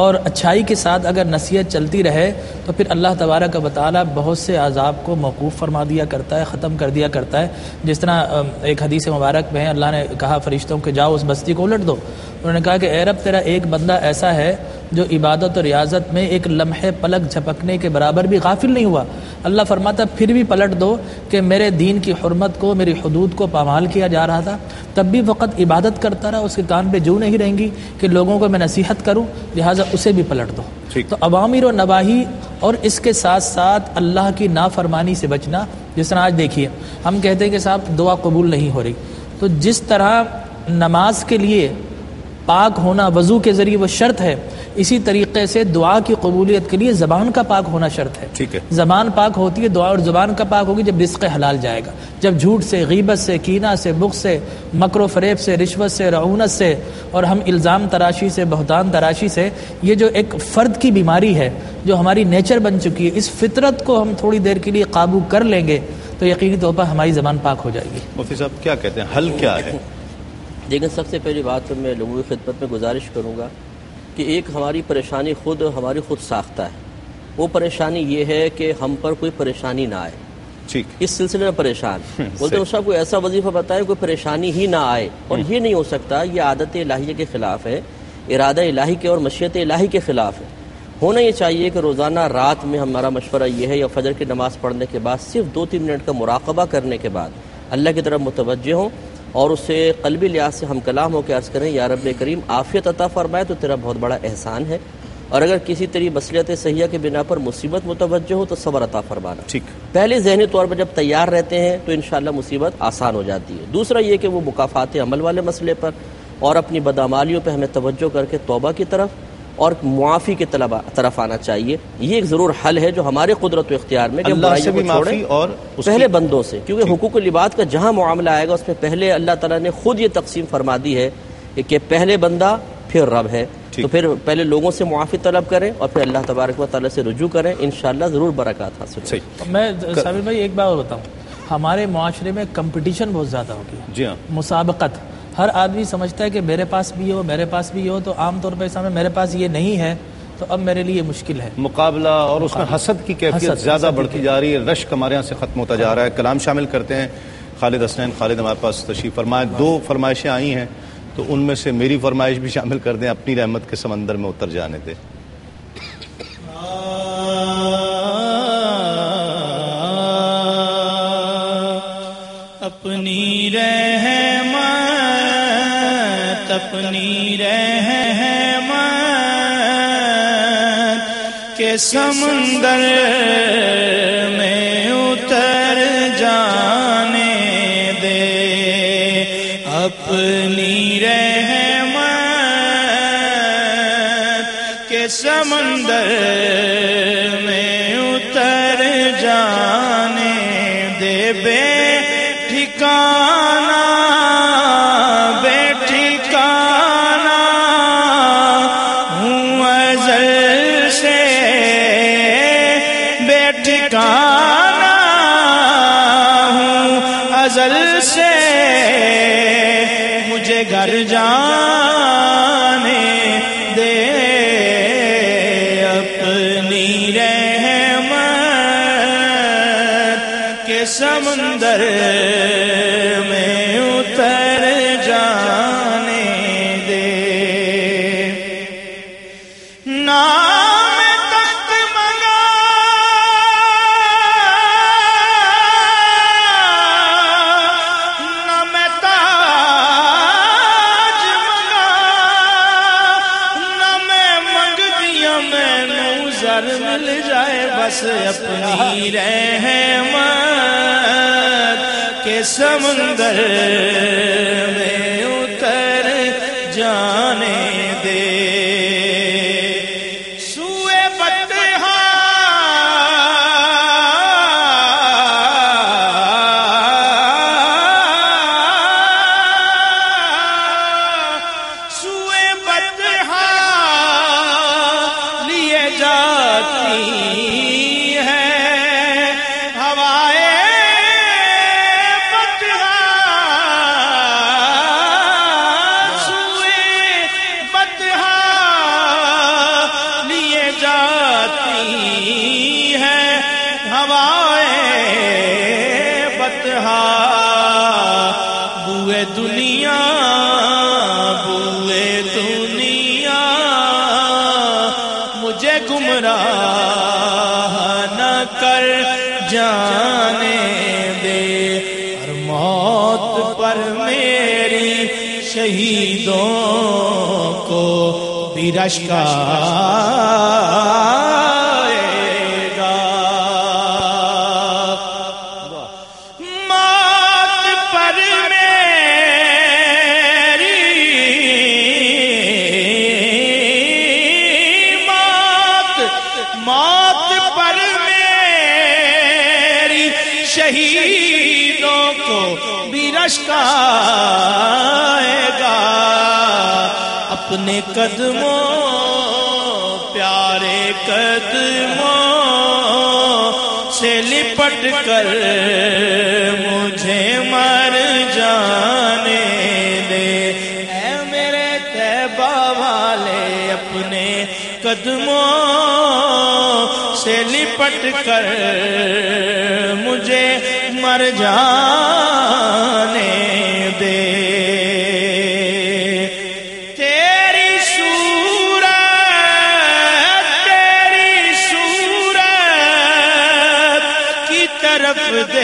اور اچھائی کے ساتھ اگر نصیحت چلتی رہے تو پھر اللہ تبارک و تعالیٰ بہت سے عذاب کو موقوف فرما دیا کرتا ہے، ختم کر دیا کرتا ہے۔ جس طرح ایک حدیث مبارک میں ہے، اللہ نے کہا فرشتوں کہ جاؤ اس بستی کو الٹ دو، انہوں نے کہا کہ اے رب تیرا ایک بندہ ایسا ہے جو عبادت اور ریاضت میں ایک لمحے پلک جھپکنے کے برابر بھی غافل نہیں ہوا۔ اللہ فرماتا پھر بھی پلٹ دو کہ میرے دین کی حرمت کو، میری حدود کو پامال کیا جا رہا تھا، تب بھی وقت عبادت کرتا رہا، اس کے کان پہ جو نہیں رہیں گی کہ لوگوں کو میں نصیحت کروں، لہٰذا اسے بھی پلٹ دو۔ تو اوامر و نواہی اور اس کے ساتھ ساتھ اللہ کی نافرمانی سے بچنا۔ جس طرح آج دیکھیے ہم کہتے ہیں کہ صاحب دعا قبول نہیں ہو رہی، تو جس طرح نماز کے لیے پاک ہونا وضو کے ذریعے وہ شرط ہے، اسی طریقے سے دعا کی قبولیت کے لیے زبان کا پاک ہونا شرط ہے۔ ٹھیک ہے، زبان پاک ہوتی ہے دعا، اور زبان کا پاک ہوگی جب رزق حلال جائے گا، جب جھوٹ سے، غیبت سے، کینہ سے، بغض سے، مکر و فریب سے، رشوت سے، رعونت سے، اور ہم الزام تراشی سے، بہتان تراشی سے، یہ جو ایک فرد کی بیماری ہے جو ہماری نیچر بن چکی ہے، اس فطرت کو ہم تھوڑی دیر کے لیے قابو کر لیں گے تو یقینی طور پر ہماری زبان پاک ہو جائے گی۔ مفتی صاحب کیا کہتے ہیں، حل کیا ہے؟ دیکھیں سب سے پہلی بات تو میں لوگوں کی خدمت میں گزارش کروں گا کہ ایک ہماری پریشانی ہماری خود ساختہ ہے۔ وہ پریشانی یہ ہے کہ ہم پر کوئی پریشانی نہ آئے، ٹھیک، اس سلسلے میں پریشان بولتے ہیں اس کا کوئی ایسا وظیفہ بتائے کوئی پریشانی ہی نہ آئے، اور یہ نہیں ہو سکتا، یہ عادت الہیہ کے خلاف ہے، ارادہ الہی کے اور مشیت الہی کے خلاف ہے۔ ہونا یہ چاہیے کہ روزانہ رات میں ہمارا مشورہ یہ ہے یا فجر کی نماز پڑھنے کے بعد صرف 2-3 منٹ کا مراقبہ کرنے کے بعد اللہ کی طرف متوجہ ہوں اور اس سے قلبی لحاظ سے ہم کلام ہو کے عرض کریں یا رب کریم عافیت عطا فرمائے تو تیرا بہت بڑا احسان ہے، اور اگر کسی طرح مصلحت صحیحہ کے بنا پر مصیبت متوجہ ہو تو صبر عطا فرمانا۔ ٹھیک، پہلے ذہنی طور پر جب تیار رہتے ہیں تو انشاءاللہ مصیبت آسان ہو جاتی ہے۔ دوسرا یہ کہ وہ مکافات عمل والے مسئلے پر اور اپنی بدعمالیوں پہ ہمیں توجہ کر کے توبہ کی طرف اور معافی کی طرف آنا چاہیے۔ یہ ایک ضرور حل ہے جو ہمارے قدرت و اختیار میں کہ ہم برائیوں کو چھوڑیں اور پہلے بندوں سے، کیونکہ حقوق العباد کا جہاں معاملہ آئے گا اس میں پہلے اللہ تعالیٰ نے خود یہ تقسیم فرما دی ہے کہ پہلے بندہ پھر رب ہے، تو پھر پہلے لوگوں سے معافی طلب کریں اور پھر اللہ تبارک و تعالیٰ سے رجوع کریں، انشاءاللہ ضرور برکات حاصل ہوگی۔ میں صابر بھائی ایک بات اور بتاؤں، ہمارے معاشرے میں کمپٹیشن بہت زیادہ ہو گئی، جی ہاں، مسابقت، ہر آدمی سمجھتا ہے کہ میرے پاس بھی ہو، میرے پاس بھی ہو، تو عام طور پہ سامنے میرے پاس یہ نہیں ہے تو اب میرے لیے مشکل ہے، مقابلہ، اور اس میں حسد کی کیفیت زیادہ بڑھتی جا رہی ہے، رشک ہمارے یہاں سے ختم ہوتا جا رہا ہے۔ کلام شامل کرتے ہیں خالد حسنین۔ خالد ہمارے پاس تشریف فرمائے، 2 فرمائشیں آئی ہیں تو ان میں سے میری فرمائش بھی شامل کر دیں، اپنی رحمت کے سمندر میں اتر جانے دیں۔ اپنی رحمت اپنی رحمت کے سمندر میں اتر جانے دے، اپنی رحمت کے سمندر میں اتر جانے دے، بے ٹھکانہ بے ٹھکانہ ہوں ازل سے، بے ٹھکانہ ہوں ازل سے، مجھے گھر جانے دے، اپنی رحمت کے سمندر میں اتر جانے دے، نام تخت منگا نہ میں تاج بس اپنی رحمت کے سمندر میں اتر جانے دے سوئے بطحا سوئے بطحا لیے جاتی ہے ہوائے بطحا سوئے بطحا لیے جاتی ہے ہوائے بطحا بوئے دنیا بوئے دنیا مجھے گمراہ نہ کر جانے دے اور موت پر میری شہیدوں کو بھی رشک آئے گا موت پر میری موت پر میری شہیدوں کو بھی رشک آئے گا اپنے قدموں پیارے قدموں سے لپٹ کر مجھے مر جانے دے اے میرے طیبہ والے اپنے قدموں سے لپٹ کر مجھے مر جانے دے تیری صورت کی طرف دیکھ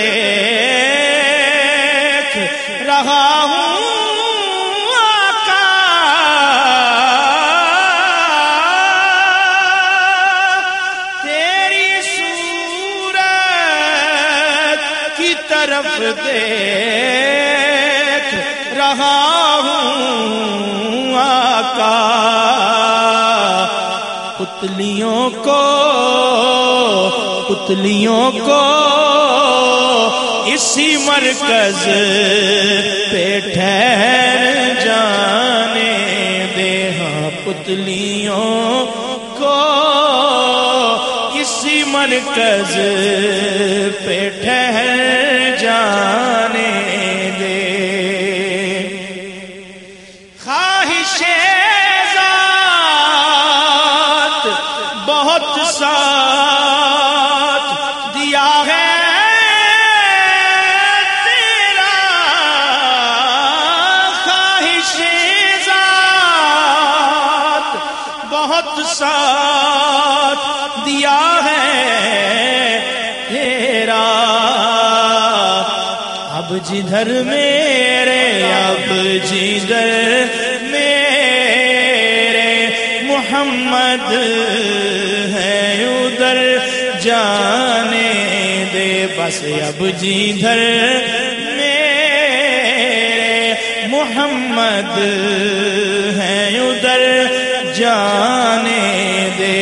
رہا ہوں طرف دیکھ رہا ہوں آقا پتلیوں کو اسی مرکز پہ ٹھہر جانے دے ہاں پتلیوں کو اسی مرکز پہ ٹھہر جانے دے خواہش ذات بہت ساتھ دیا ہے تیرا خواہش ذات بہت ساتھ دیا ہے تیرا اب جدھر میرے محمد ہے ادھر جانے دے بس اب جدھر میرے محمد ہے ادھر جانے دے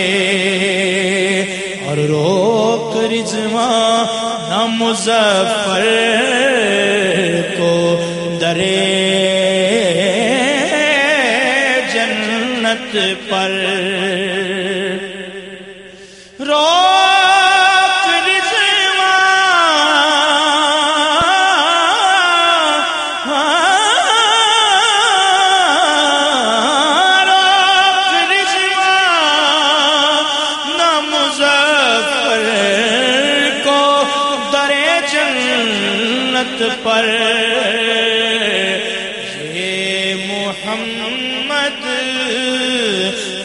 اور روک رضوان نہ مظفر کو درے جنت پر روک رضوان نہ مظفر کو درے جنت پر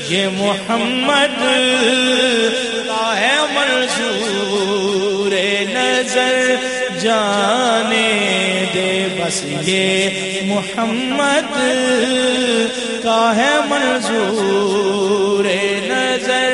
یہ محمد کا ہے منظور نظر جانے دے بس یہ محمد کا ہے منظور نظر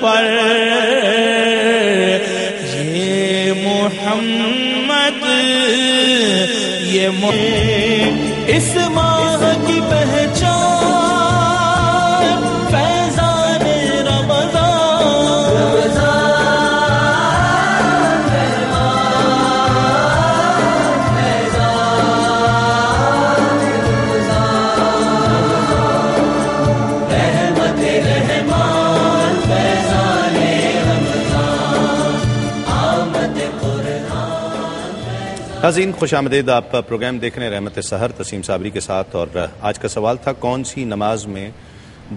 پر یہ محمد یہ اس ماہ کی پہچان فیضان ناظرین خوش آمدید. آپ پروگرام دیکھ رہے ہیں رحمت سحر تسلیم صابری کے ساتھ، اور آج کا سوال تھا کون سی نماز میں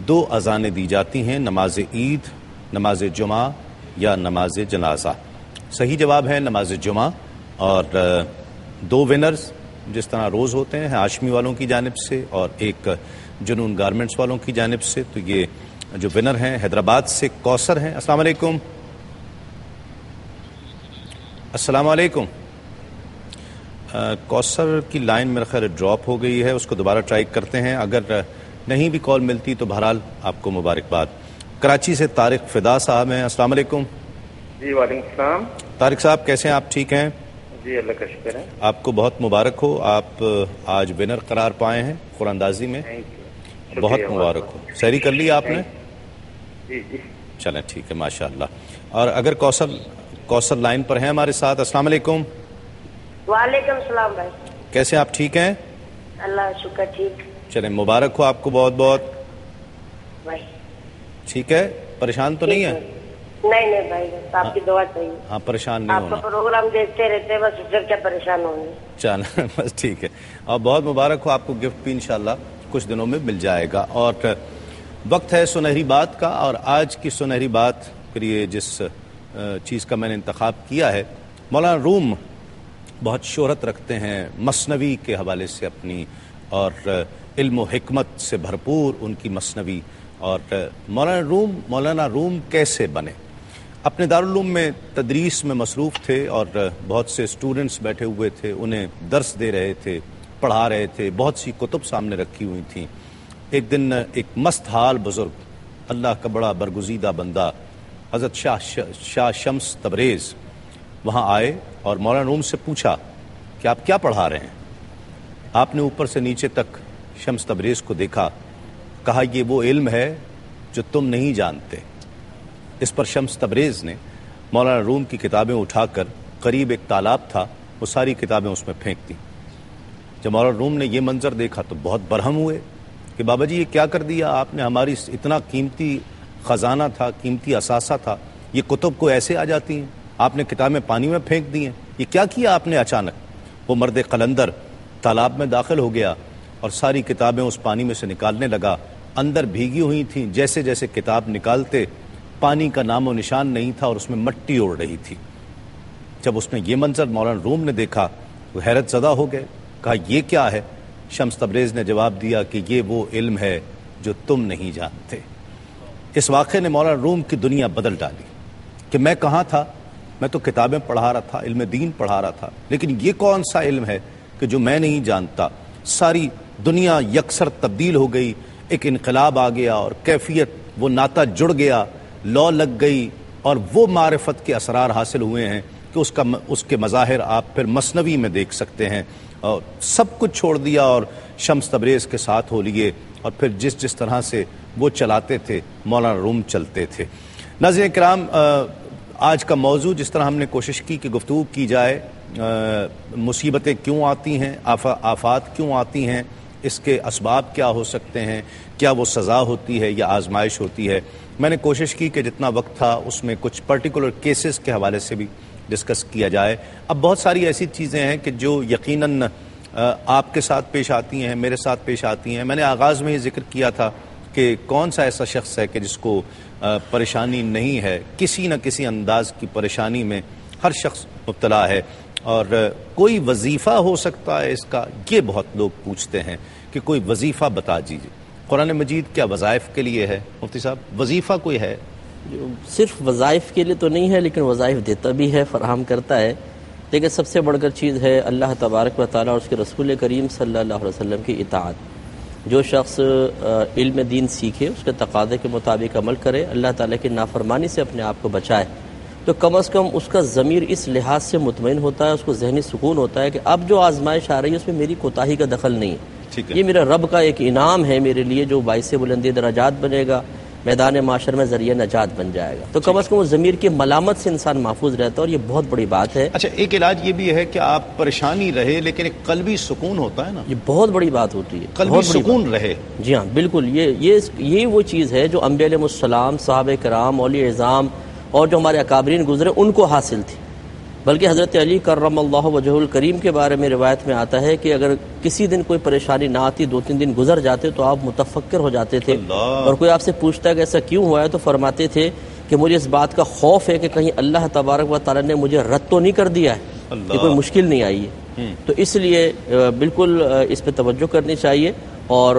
2 اذانیں دی جاتی ہیں، نماز عید، نماز جمعہ یا نماز جنازہ؟ صحیح جواب ہے نماز جمعہ، اور 2 ونرز جس طرح روز ہوتے ہیں ہاشمی والوں کی جانب سے اور ایک جنون گارمنٹس والوں کی جانب سے، تو یہ جو ونر ہیں حیدرآباد سے کوثر ہیں. السلام علیکم. السلام علیکم. کوثر کی لائن میرا خیال ڈراپ ہو گئی ہے، اس کو دوبارہ ٹرائی کرتے ہیں، اگر نہیں بھی کال ملتی تو بہرحال آپ کو مبارکباد. کراچی سے طارق فدا صاحب ہیں. السلام علیکم. جی وعلیکم السلام. طارق صاحب کیسے ہیں آپ؟ ٹھیک ہیں؟ جی اللہ کا شکر ہے. آپ کو بہت مبارک ہو، آپ آج ونر قرار پائے ہیں قرآن اندازی میں، بہت مبارک ہو. سحری کر لی آپ نے؟ جی جی چلیں ٹھیک ہے ماشاء اللہ. اور اگر کوثر لائن پر ہیں ہمارے ساتھ. السلام علیکم. وعلیکم السلام بھائی. کیسے آپ؟ ٹھیک ہیں؟ اللہ شکر ٹھیک. چلیں مبارک ہو آپ کو بہت بہت. بھائی ٹھیک ہے، پریشان تو نہیں ہے؟ نہیں بھائی آپ کی دعا چاہیے. ہاں پریشان نہیں ہونا. آپ کا پروگرام دیکھتے رہتے ہیں بس، جب کیا پریشان ہوں گے. چلیں بس ٹھیک ہے. اور بہت مبارک ہو آپ کو، گفٹ بھی انشاءاللہ کچھ دنوں میں مل جائے گا. اور وقت ہے سنہری بات کا، اور آج کی سنہری بات کے لیے جس چیز کا میں نے انتخاب کیا ہے، مولانا روم بہت شہرت رکھتے ہیں مثنوی کے حوالے سے اپنی، اور علم و حکمت سے بھرپور ان کی مثنوی. اور مولانا روم کیسے بنے؟ اپنے دارالعلوم میں تدریس میں مصروف تھے، اور بہت سے اسٹوڈنٹس بیٹھے ہوئے تھے، انہیں درس دے رہے تھے، پڑھا رہے تھے، بہت سی کتب سامنے رکھی ہوئی تھیں. ایک دن ایک مست حال بزرگ، اللہ کا بڑا برگزیدہ بندہ حضرت شاہ شمس تبریز وہاں آئے اور مولانا روم سے پوچھا کہ آپ کیا پڑھا رہے ہیں؟ آپ نے اوپر سے نیچے تک شمس تبریز کو دیکھا، کہا یہ وہ علم ہے جو تم نہیں جانتے. اس پر شمس تبریز نے مولانا روم کی کتابیں اٹھا کر، قریب ایک تالاب تھا، وہ ساری کتابیں اس میں پھینک دیں. جب مولانا روم نے یہ منظر دیکھا تو بہت برہم ہوئے کہ بابا جی یہ کیا کر دیا آپ نے، ہماری اتنا قیمتی خزانہ تھا، قیمتی اثاثہ تھا، یہ کتب کو ایسے آ جاتی ہیں، آپ نے کتابیں پانی میں پھینک دی ہیں، یہ کیا کیا آپ نے اچانک؟ وہ مرد قلندر تالاب میں داخل ہو گیا اور ساری کتابیں اس پانی میں سے نکالنے لگا. اندر بھیگی ہوئی تھیں، جیسے جیسے کتاب نکالتے پانی کا نام و نشان نہیں تھا اور اس میں مٹی اڑ رہی تھی. جب اس نے یہ منظر مولانا روم نے دیکھا وہ حیرت زدہ ہو گئے، کہا یہ کیا ہے؟ شمس تبریز نے جواب دیا کہ یہ وہ علم ہے جو تم نہیں جانتے. اس واقعے نے مولانا روم کی دنیا بدل ڈالی کہ میں کہاں تھا، میں تو کتابیں پڑھا رہا تھا، علم دین پڑھا رہا تھا، لیکن یہ کون سا علم ہے کہ جو میں نہیں جانتا. ساری دنیا یکسر تبدیل ہو گئی، ایک انقلاب آ گیا اور کیفیت وہ ناطہ جڑ گیا، لو لگ گئی، اور وہ معرفت کے اسرار حاصل ہوئے ہیں کہ اس کے مظاہر آپ پھر مثنوی میں دیکھ سکتے ہیں. اور سب کچھ چھوڑ دیا اور شمس تبریز کے ساتھ ہو لیے، اور پھر جس طرح سے وہ چلاتے تھے مولانا روم چلتے تھے. ناظرین کرام، آج کا موضوع جس طرح ہم نے کوشش کی کہ گفتگو کی جائے، مصیبتیں کیوں آتی ہیں، آفات کیوں آتی ہیں، اس کے اسباب کیا ہو سکتے ہیں، کیا وہ سزا ہوتی ہے یا آزمائش ہوتی ہے. میں نے کوشش کی کہ جتنا وقت تھا اس میں کچھ پرٹیکولر کیسز کے حوالے سے بھی ڈسکس کیا جائے. اب بہت ساری ایسی چیزیں ہیں کہ جو یقیناً آپ کے ساتھ پیش آتی ہیں، میرے ساتھ پیش آتی ہیں. میں نے آغاز میں ہی ذکر کیا تھا کہ کون سا ایسا شخص ہے کہ جس کو پریشانی نہیں ہے. کسی نہ کسی انداز کی پریشانی میں ہر شخص مبتلا ہے، اور کوئی وظیفہ ہو سکتا ہے اس کا. یہ بہت لوگ پوچھتے ہیں کہ کوئی وظیفہ بتا دیجیے. قرآن مجید کیا وظائف کے لیے ہے؟ مفتی صاحب وظیفہ کوئی ہے؟ صرف وظائف کے لیے تو نہیں ہے، لیکن وظائف دیتا بھی ہے، فراہم کرتا ہے. لیکن سب سے بڑھ کر چیز ہے اللہ تبارک و تعالیٰ اور اس کے رسول کریم صلی اللہ علیہ وسلم کی اطاعت. جو شخص علم دین سیکھے، اس کے تقاضے کے مطابق عمل کرے، اللہ تعالیٰ کی نافرمانی سے اپنے آپ کو بچائے، تو کم از کم اس کا ضمیر اس لحاظ سے مطمئن ہوتا ہے، اس کو ذہنی سکون ہوتا ہے کہ اب جو آزمائش آ رہی ہے اس میں میری کوتاہی کا دخل نہیں ہے. یہ میرا رب کا ایک انعام ہے میرے لیے، جو باعث بلندی درجات بنے گا، میدان معاشر میں ذریعہ نجات بن جائے گا. تو کم از کم وہ ضمیر کی ملامت سے انسان محفوظ رہتا ہے، اور یہ بہت بڑی بات ہے. اچھا، ایک علاج یہ بھی ہے کہ آپ پریشانی رہے لیکن ایک قلبی سکون ہوتا ہے نا، یہ بہت بڑی بات ہوتی ہے، قلبی سکون رہے. جی ہاں بالکل. یہ وہ چیز ہے جو انبیاء علیہ السلام، صحابہ کرام، اولیاء اعظام اور جو ہمارے اکابرین گزرے ان کو حاصل تھی. بلکہ حضرت علی کرم اللہ وجہہ الکریم کے بارے میں روایت میں آتا ہے کہ اگر کسی دن کوئی پریشانی نہ آتی، 2-3 دن گزر جاتے تو آپ متفکر ہو جاتے تھے. اور کوئی آپ سے پوچھتا ہے کہ ایسا کیوں ہوا ہے تو فرماتے تھے کہ مجھے اس بات کا خوف ہے کہ کہیں اللہ تبارک و تعالیٰ نے مجھے رد تو نہیں کر دیا ہے کہ کوئی مشکل نہیں آئی ہے. تو اس لیے بالکل اس پہ توجہ کرنی چاہیے. اور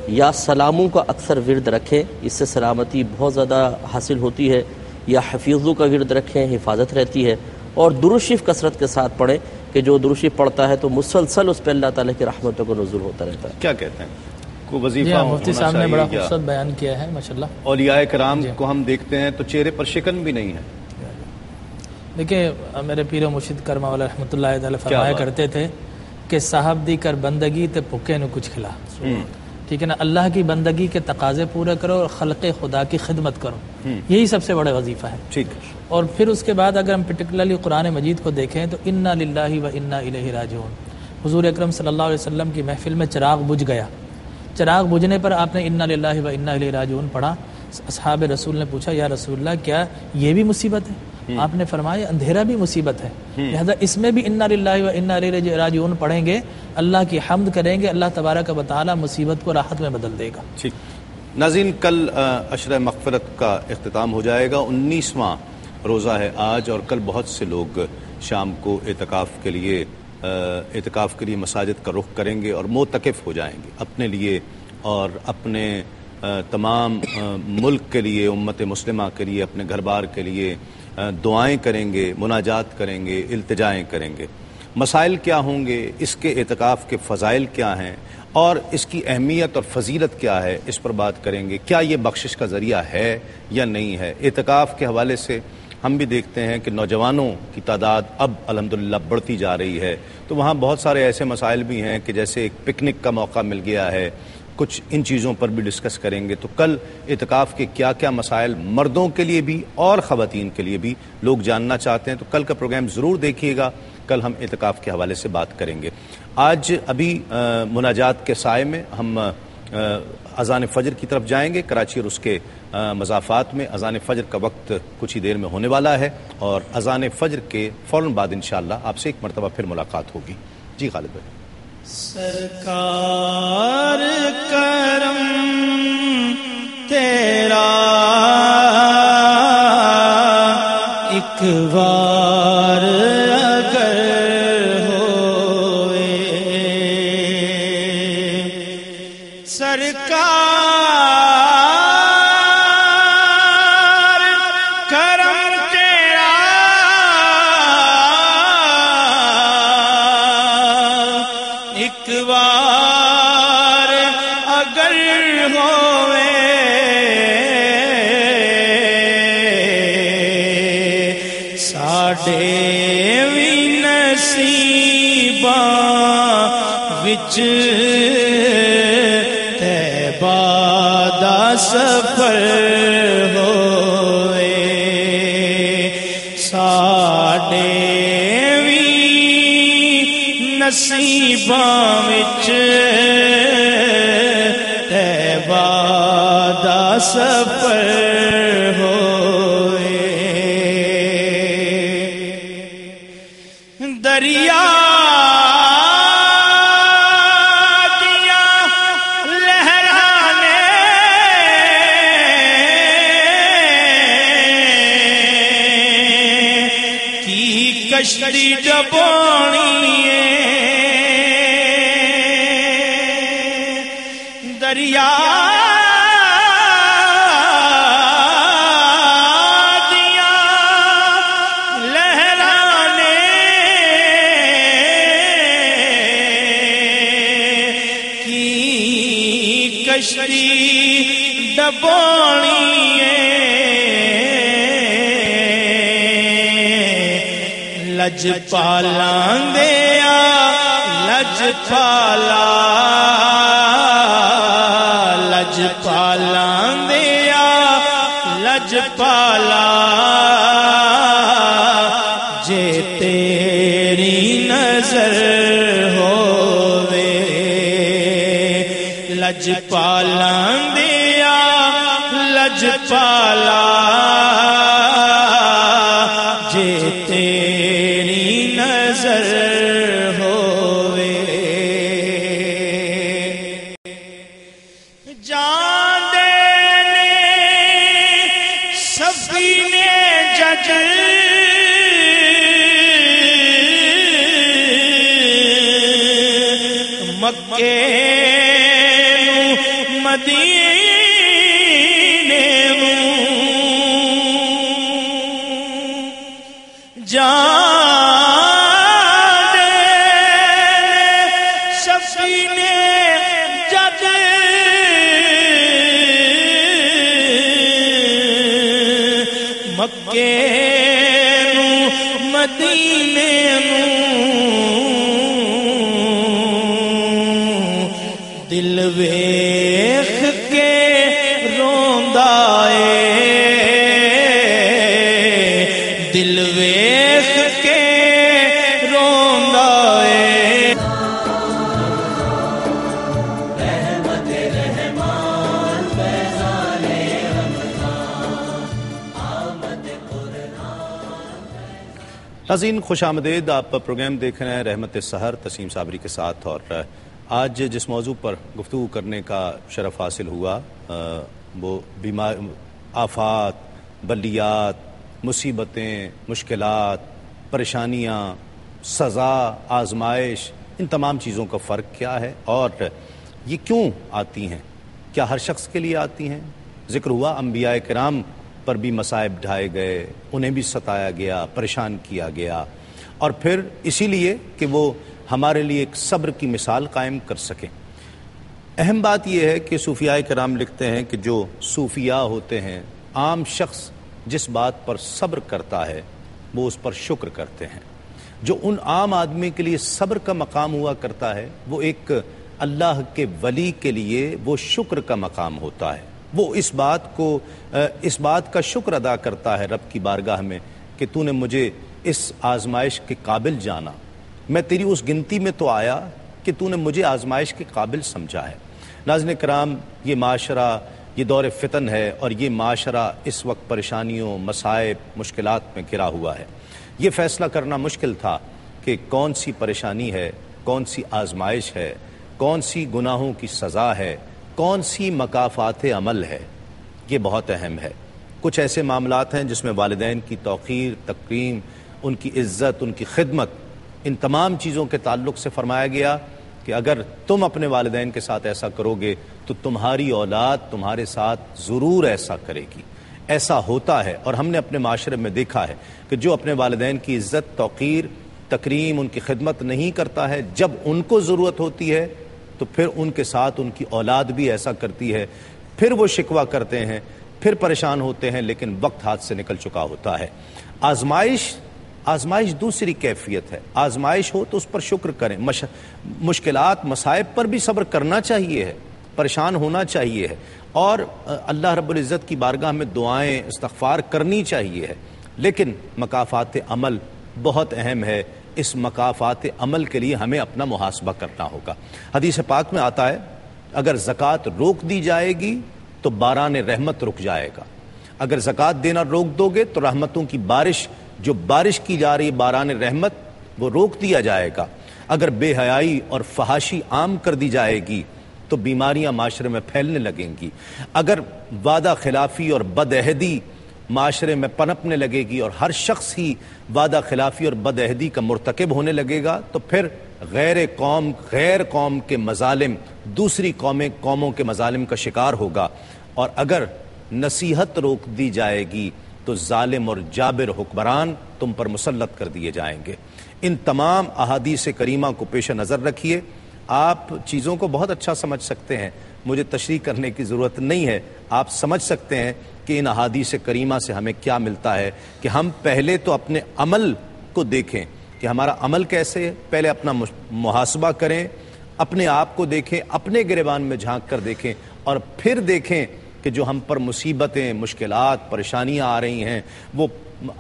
یا سلاموں کا اکثر ورد رکھیں، اس سے سلامتی بہت زیادہ حاصل ہوتی ہے. یا حفیظوں کا ورد رکھیں، حفاظت رہتی ہے. اور درود شریف کثرت کے ساتھ پڑھیں کہ جو درود شریف پڑھتا ہے تو مسلسل اس پہ اللہ تعالیٰ کی رحمتوں کا نزول ہوتا رہتا ہے. کیا کہتے ہیں؟ کوئی وظیفہ مفتی صاحب نے بڑا خوبصورت بیان کیا ہے ماشاءاللہ. اولیاء کرام کو ہم دیکھتے ہیں تو چہرے پر شکن بھی نہیں ہے. دیکھیں میرے پیر و مرشد کرما والا رحمۃ اللہ تعالی فرمایا کرتے تھے کہ صاحب دی کر بندگی تے پکے نو کچھ کھلا. ٹھیک ہے نا، اللہ کی بندگی کے تقاضے پورے کرو اور خلق خدا کی خدمت کرو، یہی سب سے بڑا وظیفہ ہے. ٹھیک. اور پھر اس کے بعد اگر ہم پرٹیکولرلی قرآن مجید کو دیکھیں تو انا للہ و انا الیہ راجعون. حضور اکرم صلی اللہ علیہ وسلم کی محفل میں چراغ بجھ گیا. چراغ بجھنے پر آپ نے انا للہ و انا الیہ راجعون پڑھا. اصحاب رسول نے پوچھا یا رسول اللہ کیا یہ بھی مصیبت ہے؟ آپ نے فرمایا اندھیرا بھی مصیبت ہے، لہذا اس میں بھی انا للہ و انا الیہ راجعون پڑھیں گے، اللہ کی حمد کریں گے، اللہ تبارک و تعالی مصیبت کو راحت میں بدل دے گا. ٹھیک. ناظرین، کل عشرہ مغفرت کا اختتام ہو جائے گا. 19واں روزہ ہے آج، اور کل بہت سے لوگ شام کو اعتکاف کے لیے مساجد کا رخ کریں گے اور معتکف ہو جائیں گے اپنے لیے اور اپنے تمام ملک کے لیے، امت مسلمہ کے لیے، اپنے گھر بار کے لیے دعائیں کریں گے، مناجات کریں گے، التجائیں کریں گے. مسائل کیا ہوں گے، اس کے اعتکاف کے فضائل کیا ہیں اور اس کی اہمیت اور فضیلت کیا ہے، اس پر بات کریں گے. کیا یہ بخشش کا ذریعہ ہے یا نہیں ہے؟ اعتکاف کے حوالے سے ہم بھی دیکھتے ہیں کہ نوجوانوں کی تعداد اب الحمدللہ بڑھتی جا رہی ہے، تو وہاں بہت سارے ایسے مسائل بھی ہیں کہ جیسے ایک پکنک کا موقع مل گیا ہے، کچھ ان چیزوں پر بھی ڈسکس کریں گے. تو کل اعتکاف کے کیا کیا مسائل مردوں کے لیے بھی اور خواتین کے لیے بھی لوگ جاننا چاہتے ہیں، تو کل کا پروگرام ضرور دیکھیے گا. کل ہم اعتکاف کے حوالے سے بات کریں گے. آج ابھی مناجات کے سائے میں ہم اذان فجر کی طرف جائیں گے. کراچی اور اس کے مضافات میں اذان فجر کا وقت کچھ ہی دیر میں ہونے والا ہے، اور اذان فجر کے فوراً بعد انشاءاللہ آپ سے ایک مرتبہ پھر ملاقات ہوگی. جی غالب بھائی. سرکار کرم تیرا ایک بار اگر ہوئے، سرکار کرم تیرا ایک بار اگر ہوئے، ساڈے وی نصیباں وچ طیبہ دا سفر ہوئے، ساڈے وی نصیباں وچ طیبہ دا سفر ہوئے. دریا کشتی ڈبونی دریا دیا لہرانے کی کشتی ڈبونی لج پالاں دیا لج پالا لج پالاں دیا لج پالا جے تیری نظر ہووے لج پالاں دیا لج پالا جے تیری نظر ہووے جان دینے سفینے جج مکے مدینے جان سفینے جج مکے مدینے دل ویخ کے روندا اے دل ویخ کے روندا اے رحمت رحمان فیضان رمضان آمد قرآن. ناظرین خوش آمدید. آپ پروگرام دیکھ رہے ہیں رحمت سحر تسلیم صابری کے ساتھ، اور آج جس موضوع پر گفتگو کرنے کا شرف حاصل ہوا وہ بیمار آفات، بلیات، مصیبتیں، مشکلات، پریشانیاں، سزا، آزمائش، ان تمام چیزوں کا فرق کیا ہے اور یہ کیوں آتی ہیں؟ کیا ہر شخص کے لیے آتی ہیں؟ ذکر ہوا انبیاء کرام پر بھی مصائب ڈھائے گئے، انہیں بھی ستایا گیا، پریشان کیا گیا، اور پھر اسی لیے کہ وہ ہمارے لیے ایک صبر کی مثال قائم کر سکیں. اہم بات یہ ہے کہ صوفیاء کرام لکھتے ہیں کہ جو صوفیاء ہوتے ہیں، عام شخص جس بات پر صبر کرتا ہے وہ اس پر شکر کرتے ہیں. جو ان عام آدمی کے لیے صبر کا مقام ہوا کرتا ہے وہ ایک اللہ کے ولی کے لیے وہ شکر کا مقام ہوتا ہے. وہ اس بات کا شکر ادا کرتا ہے رب کی بارگاہ میں کہ تو نے مجھے اس آزمائش کے قابل جانا، میں تیری اس گنتی میں تو آیا کہ تو نے مجھے آزمائش کے قابل سمجھا ہے. ناظرین کرام، یہ معاشرہ، یہ دور فتن ہے، اور یہ معاشرہ اس وقت پریشانیوں، مصائب، مشکلات میں گھرا ہوا ہے. یہ فیصلہ کرنا مشکل تھا کہ کون سی پریشانی ہے، کون سی آزمائش ہے، کون سی گناہوں کی سزا ہے، کون سی مکافات عمل ہے. یہ بہت اہم ہے. کچھ ایسے معاملات ہیں جس میں والدین کی توقیر، تکریم، ان کی عزت، ان کی خدمت، ان تمام چیزوں کے تعلق سے فرمایا گیا کہ اگر تم اپنے والدین کے ساتھ ایسا کرو گے تو تمہاری اولاد تمہارے ساتھ ضرور ایسا کرے گی. ایسا ہوتا ہے، اور ہم نے اپنے معاشرے میں دیکھا ہے کہ جو اپنے والدین کی عزت، توقیر، تکریم، ان کی خدمت نہیں کرتا ہے، جب ان کو ضرورت ہوتی ہے تو پھر ان کے ساتھ ان کی اولاد بھی ایسا کرتی ہے. پھر وہ شکوہ کرتے ہیں، پھر پریشان ہوتے ہیں، لیکن وقت ہاتھ سے نکل چکا ہوتا ہے. آزمائش دوسری کیفیت ہے. آزمائش ہو تو اس پر شکر کریں. مشکلات، مصائب پر بھی صبر کرنا چاہیے ہے، پریشان ہونا چاہیے ہے، اور اللہ رب العزت کی بارگاہ میں دعائیں، استغفار کرنی چاہیے ہے. لیکن مکافات عمل بہت اہم ہے. اس مکافات عمل کے لیے ہمیں اپنا محاسبہ کرنا ہوگا. حدیث پاک میں آتا ہے اگر زکوٰۃ روک دی جائے گی تو باران رحمت رک جائے گا. اگر زکوٰۃ دینا روک دو گے تو رحمتوں کی بارش، جو بارش کی جا رہی باران رحمت، وہ روک دیا جائے گا. اگر بے حیائی اور فحاشی عام کر دی جائے گی تو بیماریاں معاشرے میں پھیلنے لگیں گی. اگر وعدہ خلافی اور بدعہدی معاشرے میں پنپنے لگے گی اور ہر شخص ہی وعدہ خلافی اور بدعہدی کا مرتکب ہونے لگے گا، تو پھر غیر قوم کے مظالم دوسری قوموں کے مظالم کا شکار ہوگا، اور اگر نصیحت روک دی جائے گی تو ظالم اور جابر حکمران تم پر مسلط کر دیے جائیں گے۔ ان تمام احادیث کریمہ کو پیش نظر رکھیے۔ آپ چیزوں کو بہت اچھا سمجھ سکتے ہیں، مجھے تشریح کرنے کی ضرورت نہیں ہے، آپ سمجھ سکتے ہیں کہ ان احادیث کریمہ سے ہمیں کیا ملتا ہے، کہ ہم پہلے تو اپنے عمل کو دیکھیں کہ ہمارا عمل کیسے ہے، پہلے اپنا محاسبہ کریں، اپنے آپ کو دیکھیں، اپنے گریبان میں جھانک کر دیکھیں، اور پھر دیکھیں کہ جو ہم پر مصیبتیں، مشکلات، پریشانیاں آ رہی ہیں وہ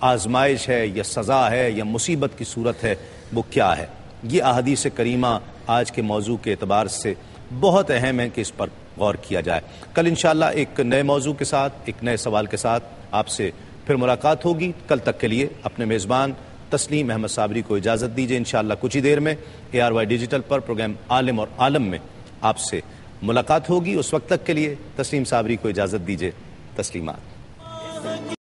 آزمائش ہے یا سزا ہے یا مصیبت کی صورت ہے، وہ کیا ہے۔ یہ احادیث کریمہ آج کے موضوع کے اعتبار سے بہت اہم ہے کہ اس پر غور کیا جائے۔ کل انشاءاللہ ایک نئے موضوع کے ساتھ، ایک نئے سوال کے ساتھ آپ سے پھر ملاقات ہوگی۔ کل تک کے لیے اپنے میزبان تسلیم احمد صابری کو اجازت دیجیے۔ انشاءاللہ کچھ ہی دیر میں ARY ڈیجیٹل پر پروگرام عالم اور عالم میں آپ سے ملاقات ہوگی۔ اس وقت تک کے لیے تسلیم صابری کو اجازت دیجیے۔ تسلیمات۔